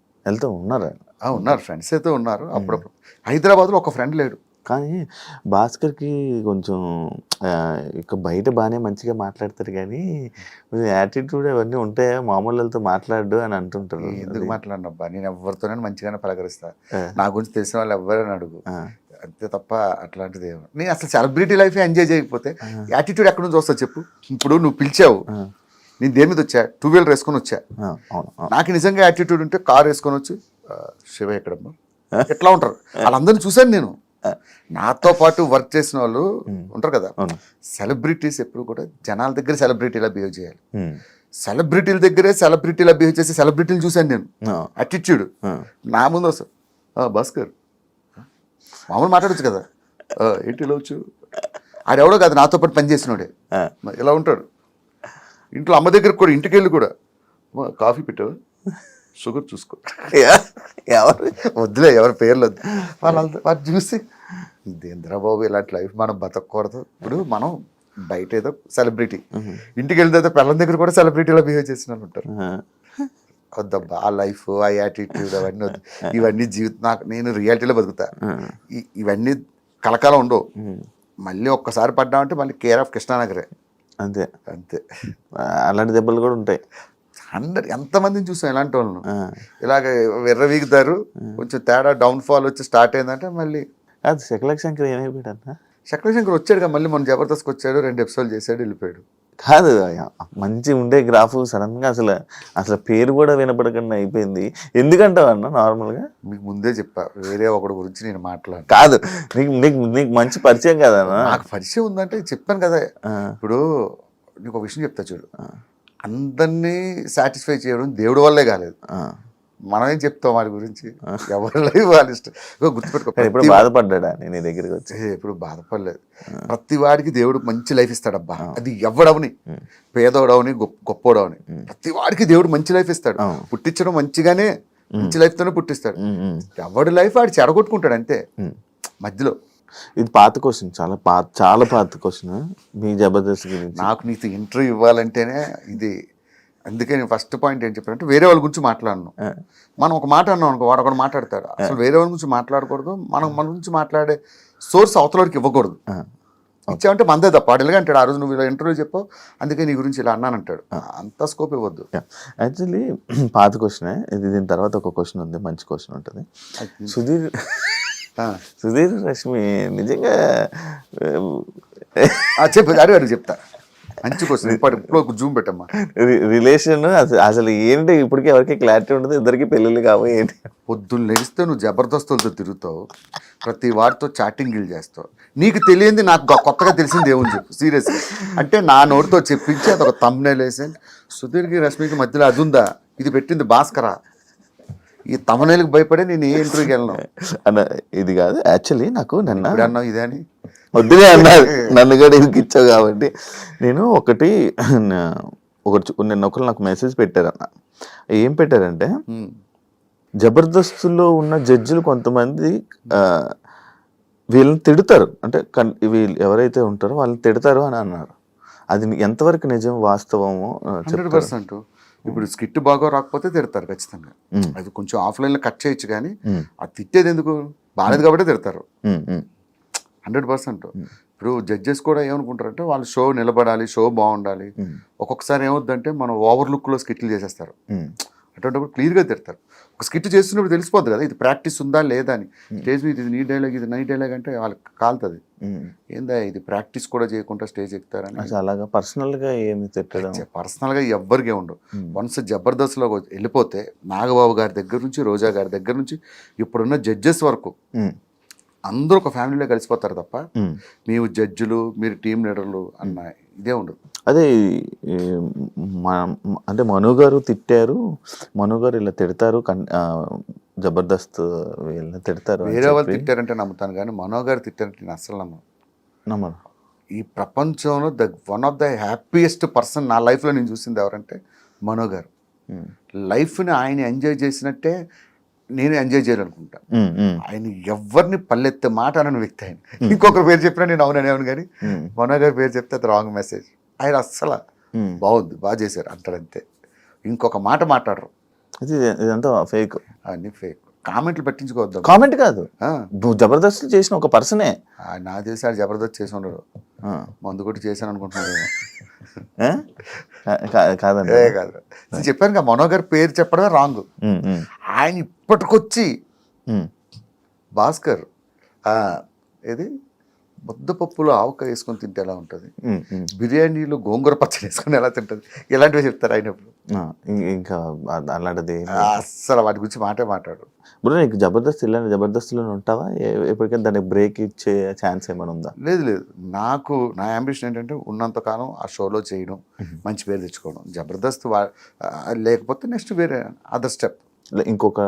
ఉన్నారా? ఉన్నారు, ఫ్రెండ్స్ అయితే ఉన్నారు. అప్పుడప్పుడు హైదరాబాద్లో ఒక ఫ్రెండ్ లేడు. కానీ భాస్కర్కి కొంచెం ఇక బయట బాగానే మంచిగా మాట్లాడతారు, కానీ యాటిట్యూడ్ అవన్నీ ఉంటాయా? మామూలుతో మాట్లాడు అని అంటుంటారు. ఎందుకు మాట్లాడినబ్బా, నేను ఎవరితోనైనా మంచిగానే పలకరిస్తా. నా గురించి తెలిసిన వాళ్ళు ఎవరైనా అడుగు, అంతే తప్ప అట్లాంటిది ఏమో. నేను అసలు సెలబ్రిటీ లైఫ్ ఎంజాయ్ చేయకపోతే యాటిట్యూడ్ ఎక్కడి నుంచి వస్తా చెప్పు? ఇప్పుడు నువ్వు పిలిచావు, నేను దేని మీద వచ్చా? 2 వీలర్ వేసుకొని వచ్చా. నాకు నిజంగా యాటిట్యూడ్ ఉంటే కార్ వేసుకొని వచ్చి శివ ఎక్కడమ్మా ఎట్లా ఉంటారు వాళ్ళందరినీ చూశాను నేను. నాతో పాటు వర్క్ చేసిన వాళ్ళు ఉంటారు కదా, సెలబ్రిటీస్ ఎప్పుడు కూడా జనాల దగ్గర సెలబ్రిటీలా బిహేవ్ చేయాలి. సెలబ్రిటీల దగ్గరే సెలబ్రిటీలా బిహేవ్ చేసి సెలబ్రిటీలు చూశాను నేను. అటిట్యూడ్ నా ముందు వస్తుంది. భాస్కర్ మామూలు మాట్లాడచ్చు కదా, ఏంటి ఇలా వచ్చు, ఆడెవడో కాదు నాతో పాటు పనిచేసినోడే ఇలా ఉంటాడు. ఇంట్లో అమ్మ దగ్గరకు కూడా ఇంటికి వెళ్ళి కూడా కాఫీ పెట్టావు, షుగర్ చూసుకో, ఎవరు వద్దులే ఎవరి పేర్లు వద్దు, వాళ్ళు చూసి ఇదేంద్రా బాబు ఇలాంటి లైఫ్ మనం బతకూడదు. ఇప్పుడు మనం బయట ఏదో సెలబ్రిటీ, ఇంటికి వెళ్ళిన తర్వాత పిల్లల దగ్గర కూడా సెలబ్రిటీలో బిహేవ్ చేసిన వాళ్ళు ఉంటారు. వద్దబ్బా ఆ లైఫ్, ఆ యాటిట్యూడ్ అవన్నీ వద్దు. ఇవన్నీ జీవితం నాకు, నేను రియాలిటీలో బతుకుతా. ఇవన్నీ కలకాలం ఉండవు. మళ్ళీ ఒక్కసారి పడ్డామంటే మళ్ళీ కేర్ ఆఫ్ కృష్ణానగరే. అంతే అంతే. అలాంటి దెబ్బలు కూడా ఉంటాయి. ఎంతమందిని చూసాం ఇలాంటి వాళ్ళను. ఇలాగ విర్రవీగుతారు, కొంచెం తేడా డౌన్ ఫాల్ వచ్చి స్టార్ట్ అయిందంటే మళ్ళీ అది శంకర్ ఏమైపోయాడు అన్న. శంకర్ వచ్చాడుగా మళ్ళీ మన జబర్దస్త్కి వచ్చాడు, 2 ఎపిసోడ్లు చేశాడు, వెళ్ళిపోయాడు. కాదు మంచి ఉండే గ్రాఫ్ సడన్ గా అసలు పేరు కూడా వినపడకుండా అయిపోయింది. ఎందుకంటావు అన్న? నార్మల్గా మీకు ముందే చెప్పా, వేరే ఒకటి గురించి నేను మాట్లాడు. కాదు నీకు మంచి పరిచయం కదా నాకు పరిచయం ఉందంటే చెప్పాను కదా. ఇప్పుడు నీకు ఒక విషయం చెప్తా చూడు, అందరినీ సాటిస్ఫై చేయడం దేవుడి వల్లే కాలేదు. మనం ఏం చెప్తాం వాడి గురించి, ఎవరి లైఫ్ వాళ్ళ ఇష్టం. గుర్తుపెట్టుకో, ఇప్పుడు బాధపడ్డా నేను నీ దగ్గరికి వచ్చి? ఎప్పుడు బాధపడలేదు. ప్రతి వాడికి దేవుడు మంచి లైఫ్ ఇస్తాడబ్బా. అది ఎవడవని, పేదోడవని గొప్పోడవని, ప్రతి వాడికి దేవుడు మంచి లైఫ్ ఇస్తాడు. పుట్టించడం మంచిగానే, మంచి లైఫ్ తోనే పుట్టిస్తాడు. ఎవడి లైఫ్ వాడు చెడగొట్టుకుంటాడు అంతే మధ్యలో. ఇది పాత క్వశ్చన్, చాలా పాత క్వశ్చన్ మీ జబర్దస్త్ గురించి. నాకు నీతో ఇంటర్వ్యూ ఇవ్వాలంటేనే ఇది. అందుకే నేను ఫస్ట్ పాయింట్ ఏం చెప్పానంటే, వేరే వాళ్ళ గురించి మాట్లాడను. మనం ఒక మాట అన్నాం అనుకో, వాడు ఒకటి మాట్లాడతాడు. అసలు వేరే వాళ్ళ గురించి మాట్లాడకూడదు. మన గురించి మాట్లాడే సోర్స్ అవతలకి ఇవ్వకూడదు. ఇచ్చామంటే మందే తప్ప. వాడు ఎలాగ అంటాడు, ఆ రోజు నువ్వు ఇలా ఇంటర్వ్యూ చెప్పావు అందుకే నీ గురించి ఇలా అన్నానంటాడు. అంత స్కోప్ ఇవ్వద్దు. యాక్చువల్లీ పాత క్వశ్చనే ఇది. దీని తర్వాత ఒక క్వశ్చన్ ఉంది, మంచి క్వశ్చన్ ఉంటుంది. సుధీర్ రష్మి నిజంగా చెప్పు, అడిగాడు చెప్తా. మంచి క్వశ్చన్. ఇప్పుడు జూమ్ పెట్టమ్మా. రిలేషన్ అసలు ఏంటి ఇప్పటికీ ఎవరికి క్లారిటీ ఉండదు. ఇద్దరికి పెళ్ళిళ్ళు కావాలి. ఏంటి పొద్దున్న లెగిస్తే నువ్వు జబర్దస్తులతో తిరుగుతావు, ప్రతి వాడితో చాటింగ్లు చేస్తావు. నీకు తెలియంది నాకు కొత్తగా తెలిసింది ఏముంది చెప్పు సీరియస్గా. అంటే నా నోటితో చెప్పించి అదొక థంబ్నెయిల్ వేసి, సుధీర్కి రష్మికి మధ్యలో అది ఉందా, ఇది పెట్టింది భాస్కరా, ఈ తమనేలకు భయపడే నేను ఏ ఇంటర్వ్యూకి వెళ్ళను అన్న. ఇది కాదు యాక్చువల్లీ నాకు నిన్న అన్నావు ఇదే అని వద్దులే అన్నారు, నన్ను కూడా ఇచ్చావు కాబట్టి. నేను నిన్న ఒకరు నాకు మెసేజ్ పెట్టారన్న. ఏం పెట్టారంటే, జబర్దస్తులో ఉన్న జడ్జిలు కొంతమంది వీళ్ళని తిడతారు, అంటే వీళ్ళు ఎవరైతే ఉంటారో వాళ్ళని తిడతారు అని అన్నారు. అది ఎంతవరకు నిజం, వాస్తవము? 100%. ఇప్పుడు స్కిట్ బాగా రాకపోతే తిడతారు ఖచ్చితంగా. అది కొంచెం ఆఫ్లైన్లో కట్ చేయొచ్చు, కానీ అది తిట్టేది ఎందుకు, బాగాలేదు కాబట్టి తిడతారు 100%. ఇప్పుడు జడ్జెస్ కూడా ఏమనుకుంటారంటే, వాళ్ళు షో నిలబడాలి, షో బాగుండాలి. ఒక్కొక్కసారి ఏమవుద్దంటే మనం ఓవర్ లుక్లో స్కిట్లు చేసేస్తారు. అటువంటిప్పుడు క్లియర్గా తిడతారు. ఒక స్కిట్ చేస్తున్నప్పుడు తెలిసిపోద్ది కదా, ఇది ప్రాక్టీస్ ఉందా లేదా అని. స్టేజ్ మీద ఇది నీ డైలాగ్, ఇది నై డైలాగ్ అంటే వాళ్ళకి కాలుతుంది. ఏందా ఇది ప్రాక్టీస్ కూడా చేయకుండా స్టేజ్ ఎక్కుతారని. అలాగా పర్సనల్గా ఏమి తిట్టడం, పర్సనల్గా ఎవ్వరికే ఉండవు. వన్స్ జబర్దస్త్లో వెళ్ళిపోతే, నాగబాబు గారి దగ్గర నుంచి, రోజా గారి దగ్గర నుంచి, ఇప్పుడున్న జడ్జెస్ వరకు అందరూ ఒక ఫ్యామిలీలో కలిసిపోతారు తప్ప మేము జడ్జిలు, మీరు టీం లీడర్లు అన్న ఇదే ఉండదు. అదే అంటే మను గారు తిట్టారు, మను గారు ఇలా తిడతారు, జబర్దస్త్ వీళ్ళని తిడతారు. వేరే వాళ్ళు తిట్టారంటే నమ్ముతాను, కానీ మనో గారు తిట్టారంటే నేను అస్సలు నమ్మను. ఈ ప్రపంచంలో one of the happiest person నా లైఫ్లో నేను చూసింది ఎవరంటే మనో గారు. లైఫ్ని ఆయన ఎంజాయ్ చేసినట్టే నేను ఎంజాయ్ చేయాలనుకుంటా. ఆయన ఎవరిని పల్లెత్తే మాట అనని వ్యక్తి ఆయన. ఇంకొకరి పేరు చెప్పినా నేను అవును కానీ మనో గారి పేరు చెప్తే అది రాంగ్ మెసేజ్. ఆయన అస్సలు బాగుంది, బాగా చేశారు అంటారంతే. ఇంకొక మాట మాట్లాడరు. ఇదంతా ఫేక్, అన్ని ఫేక్. కామెంట్లు పట్టించుకోవద్దు. కామెంట్ కాదు, జబర్దస్త్ చేసిన ఒక పర్సనే. నా చేసి ఆడు జబర్దస్త్ చేసి ఉండడు, మందు కొట్టి చేశాను అనుకుంటున్నాడు. కాదండి, కాదు. నేను చెప్పాను కదా, మనో గారి పేరు చెప్పడమే రాంగ్. ఆయన ఇప్పటికొచ్చి భాస్కర్ ఏది ముద్దపప్పులో ఆవకాయ వేసుకొని తింటే ఎలా ఉంటుంది, బిర్యానీలో గోంగూర పచ్చడి వేసుకొని ఎలా తింటుంది, ఇలాంటివి చెప్తారు అయినప్పుడు. ఇంకా అలాంటిది అస్సలు వాటి గురించి మాట్లాడు. బ్రో నీకు జబర్దస్త్ ఇలాంటి జబర్దస్త్లో ఉంటావా? ఎప్పటికైనా దానికి బ్రేక్ ఇచ్చే ఛాన్స్ ఏమైనా ఉందా? లేదు, నాకు నా యాంబిషన్ ఏంటంటే ఉన్నంతకాలం ఆ షోలో చేయడం, మంచి పేరు తెచ్చుకోవడం. జబర్దస్త్ లేకపోతే నెక్స్ట్ వేరే అదర్ స్టెప్. ఇంకొక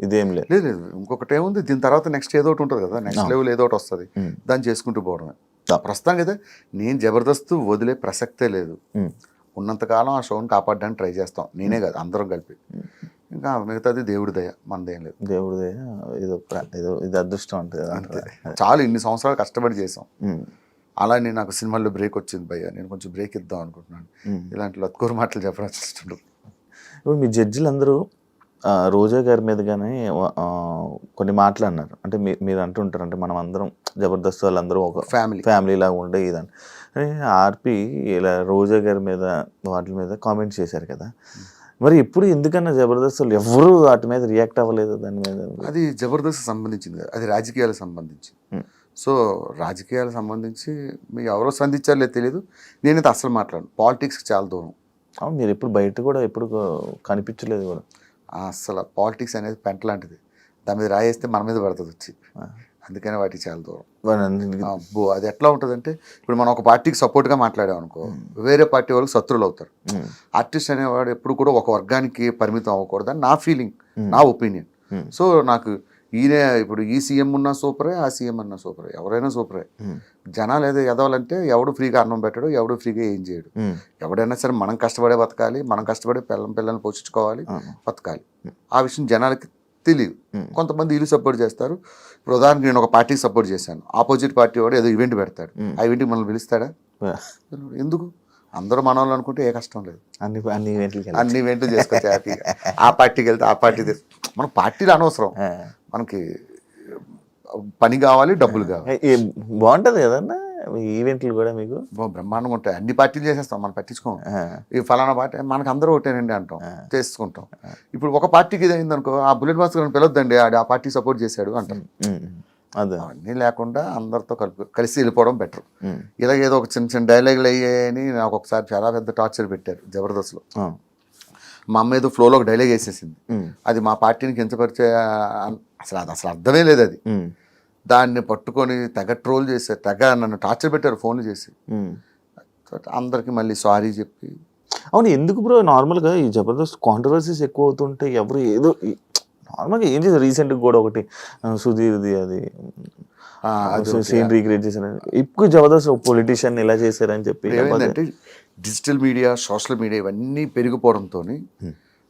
ఇదేం లేదు. లేదు, ఇంకొకటి ఏముంది, దీని తర్వాత నెక్స్ట్ ఏదో ఒకటి ఉంటుంది కదా, నెక్స్ట్ లెవెల్ ఏదో ఒకటి వస్తుంది, దాన్ని చేసుకుంటూ పోవడమే. ప్రస్తుతం కదా నేను జబర్దస్త్ వదిలే ప్రసక్తే లేదు. ఉన్నంతకాలం ఆ షోని కాపాడడానికి ట్రై చేస్తాం, నేనే కాదు అందరం కలిపి. ఇంకా మిగతాది దేవుడి దయ, మనదేం లేదు. దేవుడి దయ, ఇది అదృష్టం అంటే అంతే. చాలు, ఇన్ని సంవత్సరాలు కష్టపడి చేసాం. అలానే నాకు సినిమాల్లో బ్రేక్ వచ్చింది భయ్య, నేను కొంచెం బ్రేక్ ఇద్దాం అనుకుంటున్నాను. ఇలాంటి లత్కూరు మాటలు చెప్పడం ఇష్టం. ఇప్పుడు మీ జడ్జిలు అందరూ రోజా గారి మీద కానీ కొన్ని మాటలు అన్నారు. అంటే మీరు అంటుంటారు, అంటే మనం అందరం జబర్దస్త్ వాళ్ళందరూ ఒక ఫ్యామిలీ లాగా ఉండే ఇదని. ఆర్పి ఇలా రోజా గారి మీద వాటి మీద కామెంట్స్ చేశారు కదా, మరి ఇప్పుడు ఎందుకన్నా జబర్దస్త్ వాళ్ళు ఎవరు వాటి మీద రియాక్ట్ అవ్వలేదు? దాని మీద అది జబర్దస్త్ సంబంధించింది కదా, అది రాజకీయాలకు సంబంధించి. సో రాజకీయాలకు సంబంధించి మీరు ఎవరో స్పందించారో తెలియదు, నేనైతే అసలు మాట్లాడను. పాలిటిక్స్కి చాలా దూరం. అవును, మీరు ఎప్పుడు బయట కూడా ఎప్పుడు కనిపించలేదు కూడా. అసలు పాలిటిక్స్ అనేది పెంట లాంటిది, దాని మీద రాయేస్తే మన మీద పడుతుంది వచ్చి. అందుకనే వాటికి చాలా దూరం. అది ఎట్లా ఉంటుందంటే, ఇప్పుడు మనం ఒక పార్టీకి సపోర్ట్గా మాట్లాడాం అనుకో, వేరే పార్టీ వాళ్ళకి శత్రువులు అవుతారు. ఆర్టిస్ట్ అనేవాడు ఎప్పుడు కూడా ఒక వర్గానికి పరిమితం అవ్వకూడదని నా ఫీలింగ్, నా ఒపీనియన్. సో నాకు ఈయనే, ఇప్పుడు ఈ సీఎం ఉన్నా సూపరే, ఆ సీఎం అన్నా సూపరే, ఎవరైనా సూపరే. జనాలు ఏదో ఎదవాలంటే ఎవడు ఫ్రీగా అన్నం పెట్టడు, ఎవడు ఫ్రీగా ఏం చేయడు. ఎవడైనా సరే మనం కష్టపడే బతకాలి, మనం కష్టపడే పిల్లల్ని పోషించుకోవాలి, బతకాలి. ఆ విషయం జనాలకి తెలియదు. కొంతమంది వీళ్ళు సపోర్ట్ చేస్తారు. ఇప్పుడు ఉదాహరణకి నేను ఒక పార్టీకి సపోర్ట్ చేశాను, ఆపోజిట్ పార్టీ వాడు ఏదో ఈవెంట్ పెడతాడు, ఆ ఈవెంట్కి మనల్ని పిలుస్తాడా? ఎందుకు? అందరూ మన వాళ్ళు అనుకుంటే ఏ కష్టం లేదు, అన్ని ఈవెంట్లు చేసుకోవచ్చు హ్యాపీగా. ఆ పార్టీకి వెళ్తే ఆ పార్టీ మన పార్టీలు అనవసరం, మనకి పని కావాలి, డబ్బులు కావాలి. బాగుంటుంది కదన్నా ఈవెంట్లు కూడా మీకు బ్రహ్మాండంగా ఉంటాయి. అన్ని పార్టీలు చేసేస్తాం, మనం పట్టించుకోం. ఈ ఫలానా పార్టీ మనకు అందరూ ఒకటేనండి అంటాం, చేసుకుంటాం. ఇప్పుడు ఒక పార్టీకి ఇది అయిందనుకో, ఆ బుల్లెట్ మాస్టర్ పిలవద్దండి, ఆ పార్టీ సపోర్ట్ చేశాడు అంటాం. అన్నీ లేకుండా అందరితో కలిసి వెళ్ళిపోవడం బెటర్. ఇలాగ ఏదో ఒక చిన్న చిన్న డైలాగులు అయ్యాయని నాకు ఒకసారి చాలా పెద్ద టార్చర్ పెట్టారు జబర్దస్త్లో. మా అమ్మ ఏదో ఫ్లోలో ఒక డైలాగ్ వేసేసింది, అది మా పార్టీని కించపరిచే, అసలు అర్థమే లేదు అది. దాన్ని పట్టుకొని తెగ ట్రోల్ చేశారు, తెగ నన్ను టార్చర్ పెట్టారు ఫోన్లు చేసి. అందరికి మళ్ళీ సారీ చెప్పి. అవును, ఎందుకు బ్రో నార్మల్గా ఈ జబర్దస్త్ కాంట్రవర్సీస్ ఎక్కువ అవుతుంటే ఎవరు ఏదో నార్మల్గా ఏం చేశారు? రీసెంట్గా కూడా ఒకటి సుధీర్ది అది సీన్ రీక్రియేట్ చేశారు. ఇప్పుడు జబర్దస్త్ పొలిటీషియన్ ఇలా చేశారని చెప్పి. ఏమైందంటే డిజిటల్ మీడియా, సోషల్ మీడియా ఇవన్నీ పెరిగిపోవడంతో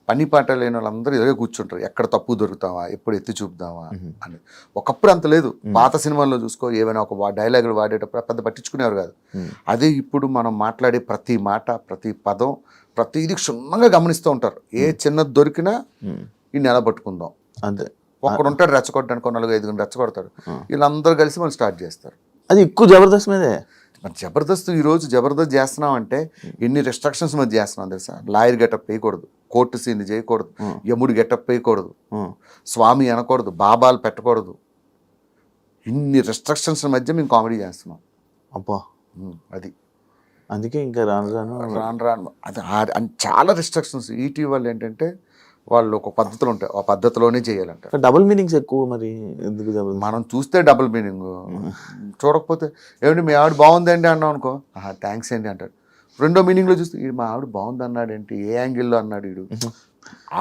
పని పాట లేని వాళ్ళందరూ ఇలాగే కూర్చుంటారు, ఎక్కడ తప్పు దొరుకుతావా, ఎప్పుడు ఎత్తి చూపుదామా అని. ఒకప్పుడు అంత లేదు. పాత సినిమాల్లో చూసుకో, ఏమైనా ఒక డైలాగులు వాడేటప్పుడు పెద్ద పట్టించుకునేవారు కాదు. అదే ఇప్పుడు మనం మాట్లాడే ప్రతి మాట, ప్రతి పదం, ప్రతిదీ క్షుణ్ణంగా గమనిస్తూ ఉంటారు. ఏ చిన్నది దొరికినా ఈ నెల పట్టుకుందాం అంతే. ఒక్కడు ఉంటాడు రెచ్చగొట్టడానికి, 4-5 రెచ్చగొడతాడు, వీళ్ళందరూ కలిసి మనం స్టార్ట్ చేస్తారు. అది ఎక్కువ జబర్దస్త్ మీదే. మరి జబర్దస్త్ ఈరోజు జబర్దస్త్ చేస్తున్నాం అంటే ఎన్ని రెస్ట్రిక్షన్స్ మధ్య చేస్తున్నాం తెలుసా? లాయర్ గెటప్ వేయకూడదు, కోర్టు సీన్ చేయకూడదు, యముడు గెటప్ వేయకూడదు, స్వామి అనకూడదు, బాబాలు పెట్టకూడదు. ఇన్ని రెస్ట్రిక్షన్స్ మధ్య మేము కామెడీ చేస్తున్నాం. అబ్బా, అది అందుకే ఇంకా రాను అది చాలా రెస్ట్రిక్షన్స్. ఈటీవీ వాళ్ళు ఏంటంటే వాళ్ళు ఒక పద్ధతులు ఉంటాయి, ఆ పద్ధతిలోనే చేయాలంట. డబుల్ మీనింగ్స్ ఎక్కువ. మరి ఎందుకు మనం చూస్తే డబుల్ మీనింగ్, చూడకపోతే ఏమిటి మీ ఆవిడ బాగుందండి అన్నాం అనుకో, థ్యాంక్స్ అండి అంటాడు. రెండో మీనింగ్లో చూస్తే మా ఆవిడ బాగుంది అన్నాడు ఏంటి, ఏ యాంగిల్లో అన్నాడు వీడు.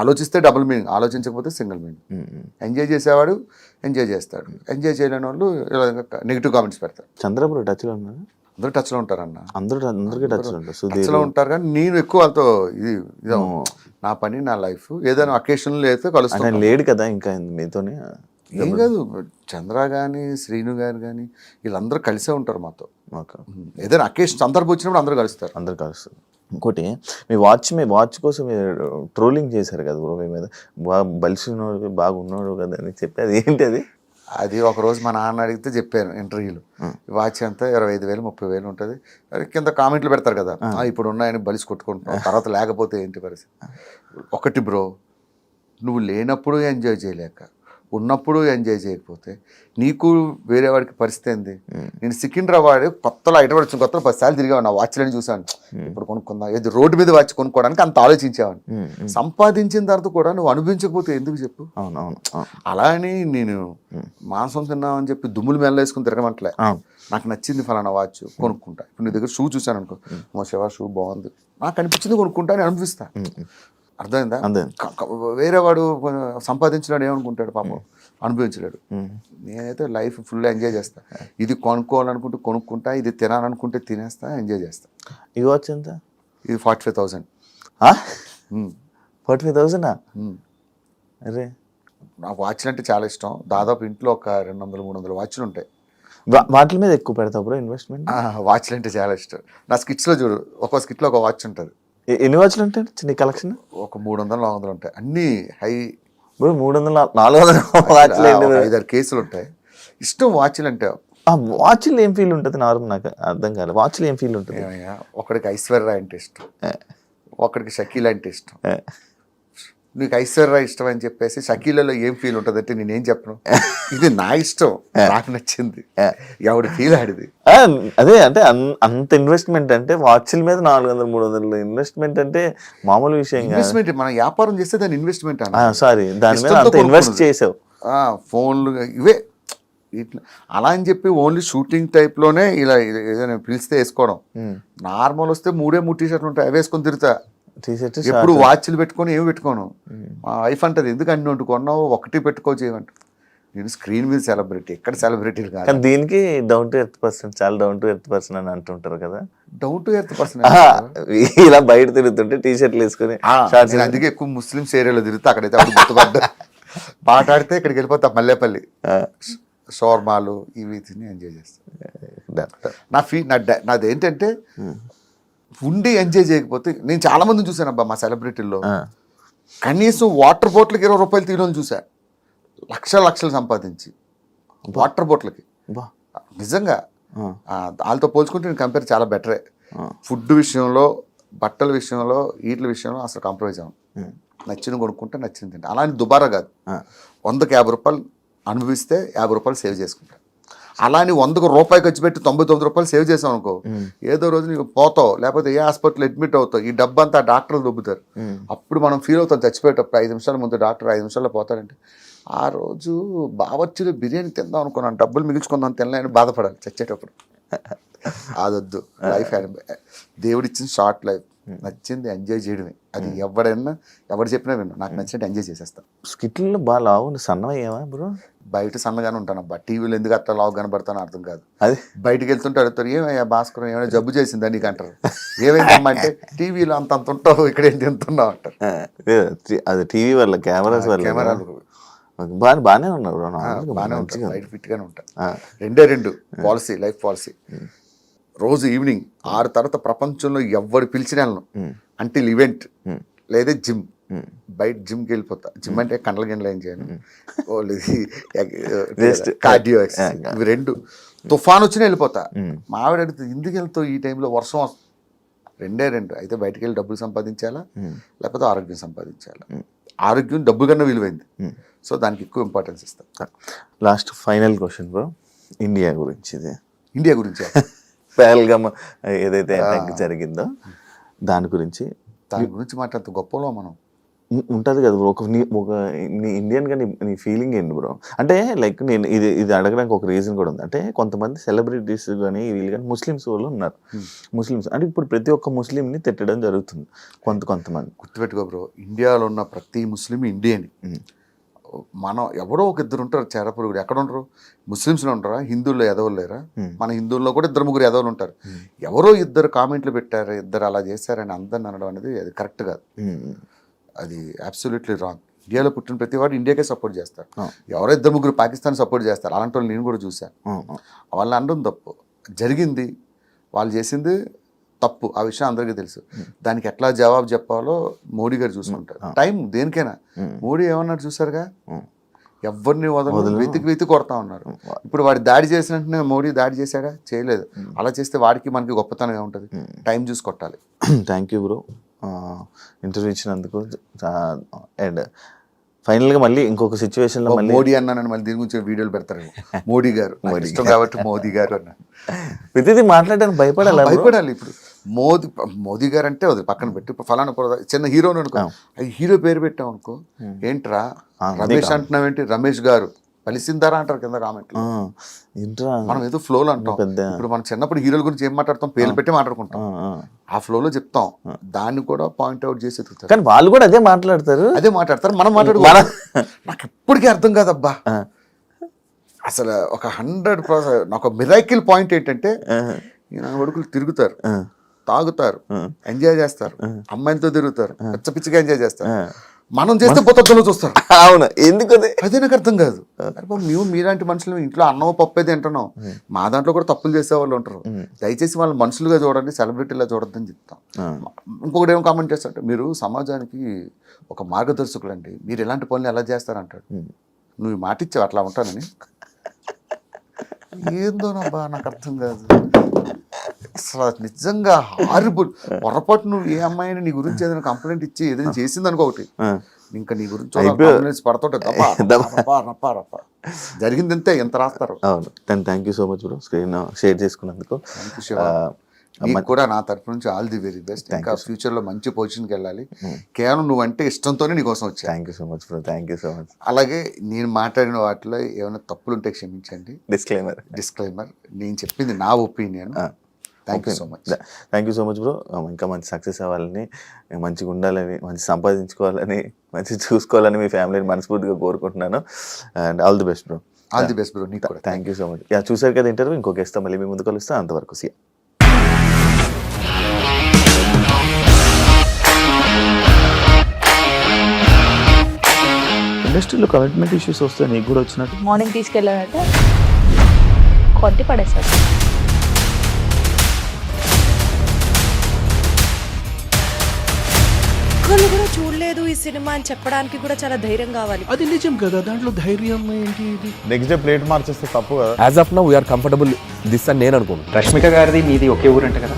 ఆలోచిస్తే డబుల్ మీనింగ్, ఆలోచించకపోతే సింగిల్ మీనింగ్. ఎంజాయ్ చేసేవాడు ఎంజాయ్ చేస్తాడు, ఎంజాయ్ చేయలేని వాళ్ళు ఇలా నెగిటివ్ కామెంట్స్ పెడతారు. చంద్రబాబు టచ్లో ఉన్నారు, అందరూ టచ్లో ఉంటారన్న, అందరికీ టచ్లో ఉంటారు. కానీ నేను ఎక్కువ వాళ్ళతో ఇది నా పని, నా లైఫ్, ఏదైనా అకేషన్లో అయితే కలుస్తాను. లేడు కదా ఇంకా మీతోనే. ఏం కాదు, చంద్ర కానీ శ్రీను గారు కానీ వీళ్ళందరూ కలిసే ఉంటారు మాతో. ఏదైనా అకేషన్ సందర్భం వచ్చినప్పుడు అందరూ కలుస్తారు. ఇంకోటి, మీ వాచ్ కోసం మీరు ట్రోలింగ్ చేశారు కదా బ్రో, మీ మీద బాగా బలిసినోడు బాగున్నాడు కదా అని చెప్పి, అది ఏంటి అది? అది ఒకరోజు మా నాన్న అడిగితే చెప్పాను ఇంటర్వ్యూలో, వాచ్ అంతా 25,000 30,000 ఉంటుంది. కింద కామెంట్లు పెడతారు కదా, ఇప్పుడు ఉన్నాయని బలిసి కొట్టుకుంటున్నాం, తర్వాత లేకపోతే ఏంటి పరిస్థితి. ఒకటి బ్రో, నువ్వు లేనప్పుడు ఎంజాయ్ చేయలేక ఉన్నప్పుడు ఎంజాయ్ చేయకపోతే నీకు వేరే వాడికి పరిస్థితి ఏంది? నేను సికింద్రాబాద్ కొత్తలో ఐటమ్ వచ్చిన కొత్తలో 10 సార్లు తిరిగాను, నా వాచ్లని చూసాను, ఇప్పుడు కొనుక్కుందాం, ఏది రోడ్డు మీద వాచ్ కొనుక్కోవడానికి అంత ఆలోచించేవాడిని. సంపాదించిన తర్వాత కూడా నువ్వు అనుభవించకపోతే ఎందుకు చెప్పు? అలా అని నేను మాంసం తిన్నామని చెప్పి దుమ్ములు మెల్ల వేసుకుని తిరగమంటలే. నాకు నచ్చింది ఫలానా వాచ్ కొనుక్కుంటా. ఇప్పుడు నీ దగ్గర షూ చూసాను అనుకో, మా శివ షూ బాగుంది, నాకు అనిపించింది కొనుక్కుంటా అని అనుభవిస్తా. అర్థమైందా? వేరే వాడు సంపాదించలేడు, ఏమనుకుంటాడు పాపం, అనుభవించలేడు. నేనైతే లైఫ్ ఫుల్ ఎంజాయ్ చేస్తా. ఇది కొనుక్కోవాలనుకుంటే కొనుక్కుంటా, ఇది తినాలనుకుంటే తినేస్తా, ఎంజాయ్ చేస్తా. ఈ వాచ్ ఎంత? ఇది 45,000. 45,000? అరే, నాకు వాచ్లు అంటే చాలా ఇష్టం. దాదాపు ఇంట్లో ఒక 200-300 వాచ్లు ఉంటాయి. వాటి మీద ఎక్కువ పెడతావు బ్రో ఇన్వెస్ట్మెంట్? వాచ్లు అంటే చాలా ఇష్టం. నా స్కిట్స్లో చూడు, ఒక్కో స్కిట్లో ఒక వాచ్ ఉంటుంది. ఎన్ని వాచ్లు ఉంటాయి చిన్న కలెక్షన్? ఒక 300-400 ఉంటాయి, అన్నీ హై. 300-400 వాచ్లు 5-6 కేసులు ఉంటాయి. ఇష్టం వాచ్లు అంటే. వాచ్లు ఏం ఫీల్ ఉంటుంది? నార్మల్ నాకు అర్థం కాలేదు, వాచ్లు ఏం ఫీల్ ఉంటుంది? ఒకడికి ఐశ్వర్య అంటే ఇష్టం, ఒకడికి షకీల్ అంటే ఇష్టం. నీకు ఐశ్వర్య ఇష్టం అని చెప్పేసి షకీలలో ఏం ఫీల్ ఉంటుంది అంటే నేనేం చెప్పను, ఇది నా ఇష్టం, నాకు నచ్చింది, ఎవడి ఫీల్ ఆడిది. అదే అంటే అంత ఇన్వెస్ట్మెంట్ అంటే వాచ్ల మీద 400-300 ఇన్వెస్ట్మెంట్ అంటే మామూలు విషయం. ఇన్వెస్ట్మెంట్ మనం వ్యాపారం చేస్తే దాని ఇన్వెస్ట్మెంట్ సారీ, దాని మీద అంత ఇన్వెస్ట్ చేసావు. ఫోన్లు ఇవే ఇట్లా అలా అని చెప్పి ఓన్లీ షూటింగ్ టైప్లోనే ఇలా ఏదైనా పిలిస్తే వేసుకోవడం. నార్మల్ వస్తే 3 టీ-షర్ట్లు ఉంటాయి, అవి వేసుకొని తిరుగుతా. ఎప్పుడు వాచ్లు పెట్టుకొని ఏమి పెట్టుకోను. మా వైఫ్ అంటది, ఎందుకు అన్ని వండుకున్నావు, ఒకటి పెట్టుకో చేయమంట. నేను స్క్రీన్ మీద సెలబ్రిటీ, ఎక్కడ సెలబ్రిటీలు కాదు. దీనికి డౌన్ టు ఎర్త్ పర్సన్, చాలా డౌన్ టు ఎర్త్ పర్సన్ అని అంటుంటారు కదా. డౌన్ టు ఎర్త్ పర్సన్ ఇలా బయట తిరుగుతుంటే టీ-షర్ట్లు వేసుకుని, అందుకే ఎక్కువ ముస్లిమ్స్ ఏరియాలో తిరుగుతా. అక్కడైతే అప్పుడు గుర్తుపడ్డా, పాట ఆడితే ఇక్కడికి వెళ్ళిపోతా, మల్లేపల్లి షోర్మాలు ఇవి తిని ఎంజాయ్ చేస్తాను. నాదేంటంటే ఉండి ఎంజాయ్ చేయకపోతే, నేను చాలా మందిని చూసాను అబ్బా మా సెలబ్రిటీల్లో, కనీసం వాటర్ బాటిల్కి 20 రూపాయలు తీయడం చూసా, లక్షలు సంపాదించి వాటర్ బాటిల్కి. నిజంగా వాళ్ళతో పోల్చుకుంటే నేను కంపేర్ చాలా బెటరే. ఫుడ్ విషయంలో, బట్టల విషయంలో, వీటి విషయంలో అసలు కాంప్రమైజ్ అవ్వను. నచ్చిన కొనుక్కుంటే నచ్చింది తింటే. అలానే దుబారా కాదు, 100కి 50 రూపాయలు అనుభవిస్తే 50 రూపాయలు సేవ్ చేసుకుంటా. అలానే 100కు రూపాయి ఖర్చు పెట్టి 99 రూపాయలు సేవ్ చేసాం అనుకో, ఏదో రోజు నీకు పోతావు, లేకపోతే ఏ హాస్పిటల్ అడ్మిట్ అవుతావు, ఈ డబ్బంతా డాక్టర్లు దొబ్బుతారు. అప్పుడు మనం ఫీల్ అవుతాం చచ్చిపోయేటప్పుడు. 5 నిమిషాల ముందు డాక్టర్ 5 నిమిషాల్లో పోతారంటే, ఆ రోజు బావర్చిలో బిర్యానీ తిందాం అనుకున్నాను, డబ్బులు మిగిల్చుకుందాం తినలేని బాధపడాలి చచ్చేటప్పుడు. అదొద్దు. లైఫ్ దేవుడిచ్చిన షార్ట్ లైఫ్, నచ్చింది ఎంజాయ్ చేయడమే. అది ఎవరు చెప్పినా విన్నా, నాకు నచ్చినట్టు ఎంజాయ్ చేసేస్తాను. స్కిట్లో బాగా లావు సన్నమయ్యావా బ్రో? బయట సన్నగానే ఉంటాను అబ్బా, టీవీలో ఎందుకు అట్లా లావు కనబడతానో అర్థం కాదు. అది బయటకు వెళ్తుంటే అడుగుతారు, ఏమయ్యా భాస్కరం ఏమైనా జబ్బు చేసిందా నీకు అంటారు. ఏమైందమ్మా అంటే, టీవీలో అంత ఉంటావు, ఇక్కడ ఏంటి ఎంతున్నావు అంటారు. అది టీవీ వల్ల, కెమెరాస్ వల్ల. కెమెరాలు బాగానే ఉన్నారు, బాగానే ఉంటారు, బయట ఫిట్గానే ఉంటారు. 2 పాలసీ, లైఫ్ పాలసీ. రోజు ఈవినింగ్ 6 తర్వాత ప్రపంచంలో ఎవరు పిలిచిన వెళ్ళను, అంటిల్ ఈవెంట్ లేదా జిమ్. బయట జిమ్కి వెళ్ళిపోతా. జిమ్ అంటే కండల గిండలు ఏం చేయను, కార్డియో ఎక్సర్సైజ్, ఇవి 2. తుఫాన్ వచ్చినా వెళ్ళిపోతా. మా ఆవిడ అడిగితే ఎందుకు వెళ్తావు ఈ టైంలో, వర్షం వస్తుంది. 2 అయితే బయటకు వెళ్ళి డబ్బులు సంపాదించాలా, లేకపోతే ఆరోగ్యం సంపాదించాలా. ఆరోగ్యం డబ్బు కన్నా విలువైంది, సో దానికి ఎక్కువ ఇంపార్టెన్స్ ఇస్తాను. Last final question bro, India గురించి. ఇండియా గురించి పహల్గామ్ ఏదైతే అటాక్ జరిగిందో దాని గురించి మాట్లాడుతూ గొప్పలో మనం ఉంటుంది కదా బ్రో. ఒక నీ ఇండియన్గా నీ ఫీలింగ్ ఏంటి బ్రో? అంటే లైక్ నేను ఇది అడగడానికి ఒక రీజన్ కూడా ఉంది. అంటే కొంతమంది సెలబ్రిటీస్ కానీ వీళ్ళు కానీ ముస్లిమ్స్ వాళ్ళు ఉన్నారు. ముస్లిమ్స్ అంటే ఇప్పుడు ప్రతి ఒక్క ముస్లింని తిట్టడం జరుగుతుంది కొంతమంది. గుర్తుపెట్టుకో బ్రో, ఇండియాలో ఉన్న ప్రతి ముస్లిం ఇండియన్. మనం ఎవరో ఒక 2 ఉంటారు చేరపురుగురు. ఎక్కడ ఉండరు? ముస్లిమ్స్లో ఉంటారా? హిందువుల్లో ఎదవలు లేరా? మన హిందువుల్లో కూడా 2-3 ఎదవలు ఉంటారు. ఎవరో 2 కామెంట్లు పెట్టారు, 2 అలా చేశారని అందరిని అనడం అనేది అది కరెక్ట్ కాదు. అది అబ్సల్యూట్లీ రాంగ్. ఇండియాలో పుట్టిన ప్రతి వాడు ఇండియాకే సపోర్ట్ చేస్తారు. ఎవరో 2-3 పాకిస్తాన్ సపోర్ట్ చేస్తారు. అలాంటి వాళ్ళు నేను కూడా చూశాను. వాళ్ళు అనడం తప్పు. జరిగింది, వాళ్ళు చేసింది తప్పు, ఆ విషయం అందరికీ తెలుసు. దానికి ఎట్లా జవాబు చెప్పాలో మోడీ గారు చూసుకుంటారు. టైం దేనికైనా. మోడీ ఏమన్నారు చూసారుగా, ఎవరిని వదలదు, వెతికి కొడతా ఉన్నారు. ఇప్పుడు వాడి దాడి చేసినట్టునే మోడీ దాడి చేశాడా? చేయలేదు. అలా చేస్తే వాడికి మనకి గొప్పతనంగా ఉంటుంది. టైం చూసి కొట్టాలి. థ్యాంక్ యూ బ్రో, ఇంటర్వ్యూ ఇచ్చినందుకు. అండ్ ఫైనల్ గా మళ్ళీ ఇంకొక సిచ్యువేషన్ లో మళ్ళీ మోడీ అన్నానని మళ్ళీ దీని గురించి వీడియోలు పెడతారు. మోడీ గారు నాకు ఇష్టం కాబట్టి మోదీ గారు అన్న ప్రతిదీ మాట్లాడడానికి భయపడాలి. భయపడాలి. ఇప్పుడు మోదీ గారు అంటే అది పక్కన పెట్టి ఇప్పుడు ఫలానా చిన్న హీరోని అనుకో, హీరో పేరు పెట్టాం అనుకో, ఏంట్రా రమేష్ అంటున్నావు ఏంటి, రమేష్ గారు పలిసిందారా అంటారు కింద కామెంట్లు. మనం ఏదో ఫ్లోలో అంటాం. ఇప్పుడు మనం చిన్నప్పుడు హీరోల గురించి ఏం మాట్లాడతాం, పేర్లు పెట్టి మాట్లాడుకుంటాం, ఆ ఫ్లోలో చెప్తాం, దాన్ని కూడా పాయింట్ అవుట్ చేసి ఎదుగుతారు. కానీ వాళ్ళు కూడా అదే మాట్లాడతారు. మనం మాట్లాడుకోవాలి. నాకు ఎప్పటికీ అర్థం కాదబ్బా అసలు. ఒక 100% నాకు మిరాకిల్ పాయింట్ ఏంటంటే, నా కొడుకులు తిరుగుతారు, తాగుతారు, ఎంజాయ్ చేస్తారు, అమ్మాయితో తిరుగుతారు, పిచ్చగా ఎంజాయ్ చేస్తారు. మనం చేస్తే పొద్దులో చూస్తారు. అవును, ఎందుకు అదే నాకు అర్థం కాదు. మేము మీలాంటి మనుషులు ఇంట్లో అన్నం పప్పేది తింటున్నాం, మా దాంట్లో కూడా తప్పులు చేసే వాళ్ళు ఉంటారు. దయచేసి వాళ్ళు మనుషులుగా చూడండి, సెలబ్రిటీలా చూడొద్దని చెప్తాం. ఇంకొకటి ఏమో కామెంట్ చేస్తారంటే, మీరు సమాజానికి ఒక మార్గదర్శకులండి, మీరు ఎలాంటి పనులు ఎలా చేస్తారంటాడు. నువ్వు మాట ఇచ్చావు అట్లా ఉంటానని. ఏందోనబ్బా నాకు అర్థం కాదు అసలు. నిజంగా హారిబుల్. పొరపాటు నువ్వు ఏ అమ్మాయిని నీ గురించి ఏదైనా కంప్లైంట్ ఇచ్చి ఏదైనా చేసింది అనుకో, ఒకటి ఇంకా నీ గురించి పడుతుంటే రప్ప జరిగింది అంతే, ఎంత రాస్తారు. అవును. Thank you so much bro, screen share చేసుకున్నందుకు. నీకు కూడా నా తరఫు నుంచి ఆల్ ది వెరీ బెస్ట్. ఇంకా ఫ్యూచర్ లో మంచి పొజిషన్కి వెళ్ళాలి. కేవలం నువ్వంటే ఇష్టంతోనే నీకోసం వచ్చా. Thank you so much bro, thank you so much. అలాగే నేను మాట్లాడిన వాటిలో ఏమైనా తప్పులు ఉంటే క్షమించండి. డిస్క్లైమర్, నేను చెప్పింది నా opinion. Thank you so much. Thank you so much bro. ఇంకా మంచి సక్సెస్ అవ్వాలని, మంచిగా ఉండాలని, మంచి సంపాదించుకోవాలని, మంచి చూసుకోవాలని మీ ఫ్యామిలీని మనస్ఫూర్తిగా కోరుకుంటున్నాను. And all the best bro. All the best bro. నీకు కూడా థ్యాంక్ యూ సో మచ్. చూసారు కదా ఇంటర్వ్యూ, ఇంకో గెస్ట్ మళ్ళీ మీ ముందు కలుస్తా. అంతవరకు సీ. ఇండస్ట్రీలో కమిట్మెంట్ ఇష్యూస్ వస్తే నీకు కూడా వచ్చినట్టు? మార్నింగ్ తీసుకెళ్ళాడంటే కొట్టి పడేశాడు. ఒక్కళ్ళు కూడా చూడలేదు ఈ సినిమా అని చెప్పడానికి కూడా చాలా ధైర్యం కావాలి. అది నిజం కదా, దాంట్లో ధైర్యం ఏంటి? ఇది నెక్స్ట్ డే ప్లేట్ మార్చేస్తే తప్పు కదా. As of now we are comfortable this అని నేను అనుకుంటున్నాను. రష్మిక గారిది మీది ఒకే ఊరు అంట కదా.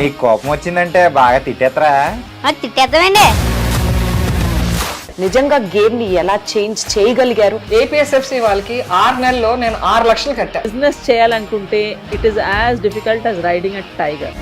నీకు కోపం వచ్చిందంటే బాగా తిట్టేత్తరా? తిట్టేద్దామండి. నిజంగా గేమ్ ని ఎలా చేంజ్ చేయగలిగారు? ఏపీఎస్ఎఫ్సి వాళ్ళకి 6 నెలల్లో నేను 6 లక్షలు కట్టా. బిజినెస్ చేయాలనుకుంటే it is as difficult as riding a tiger.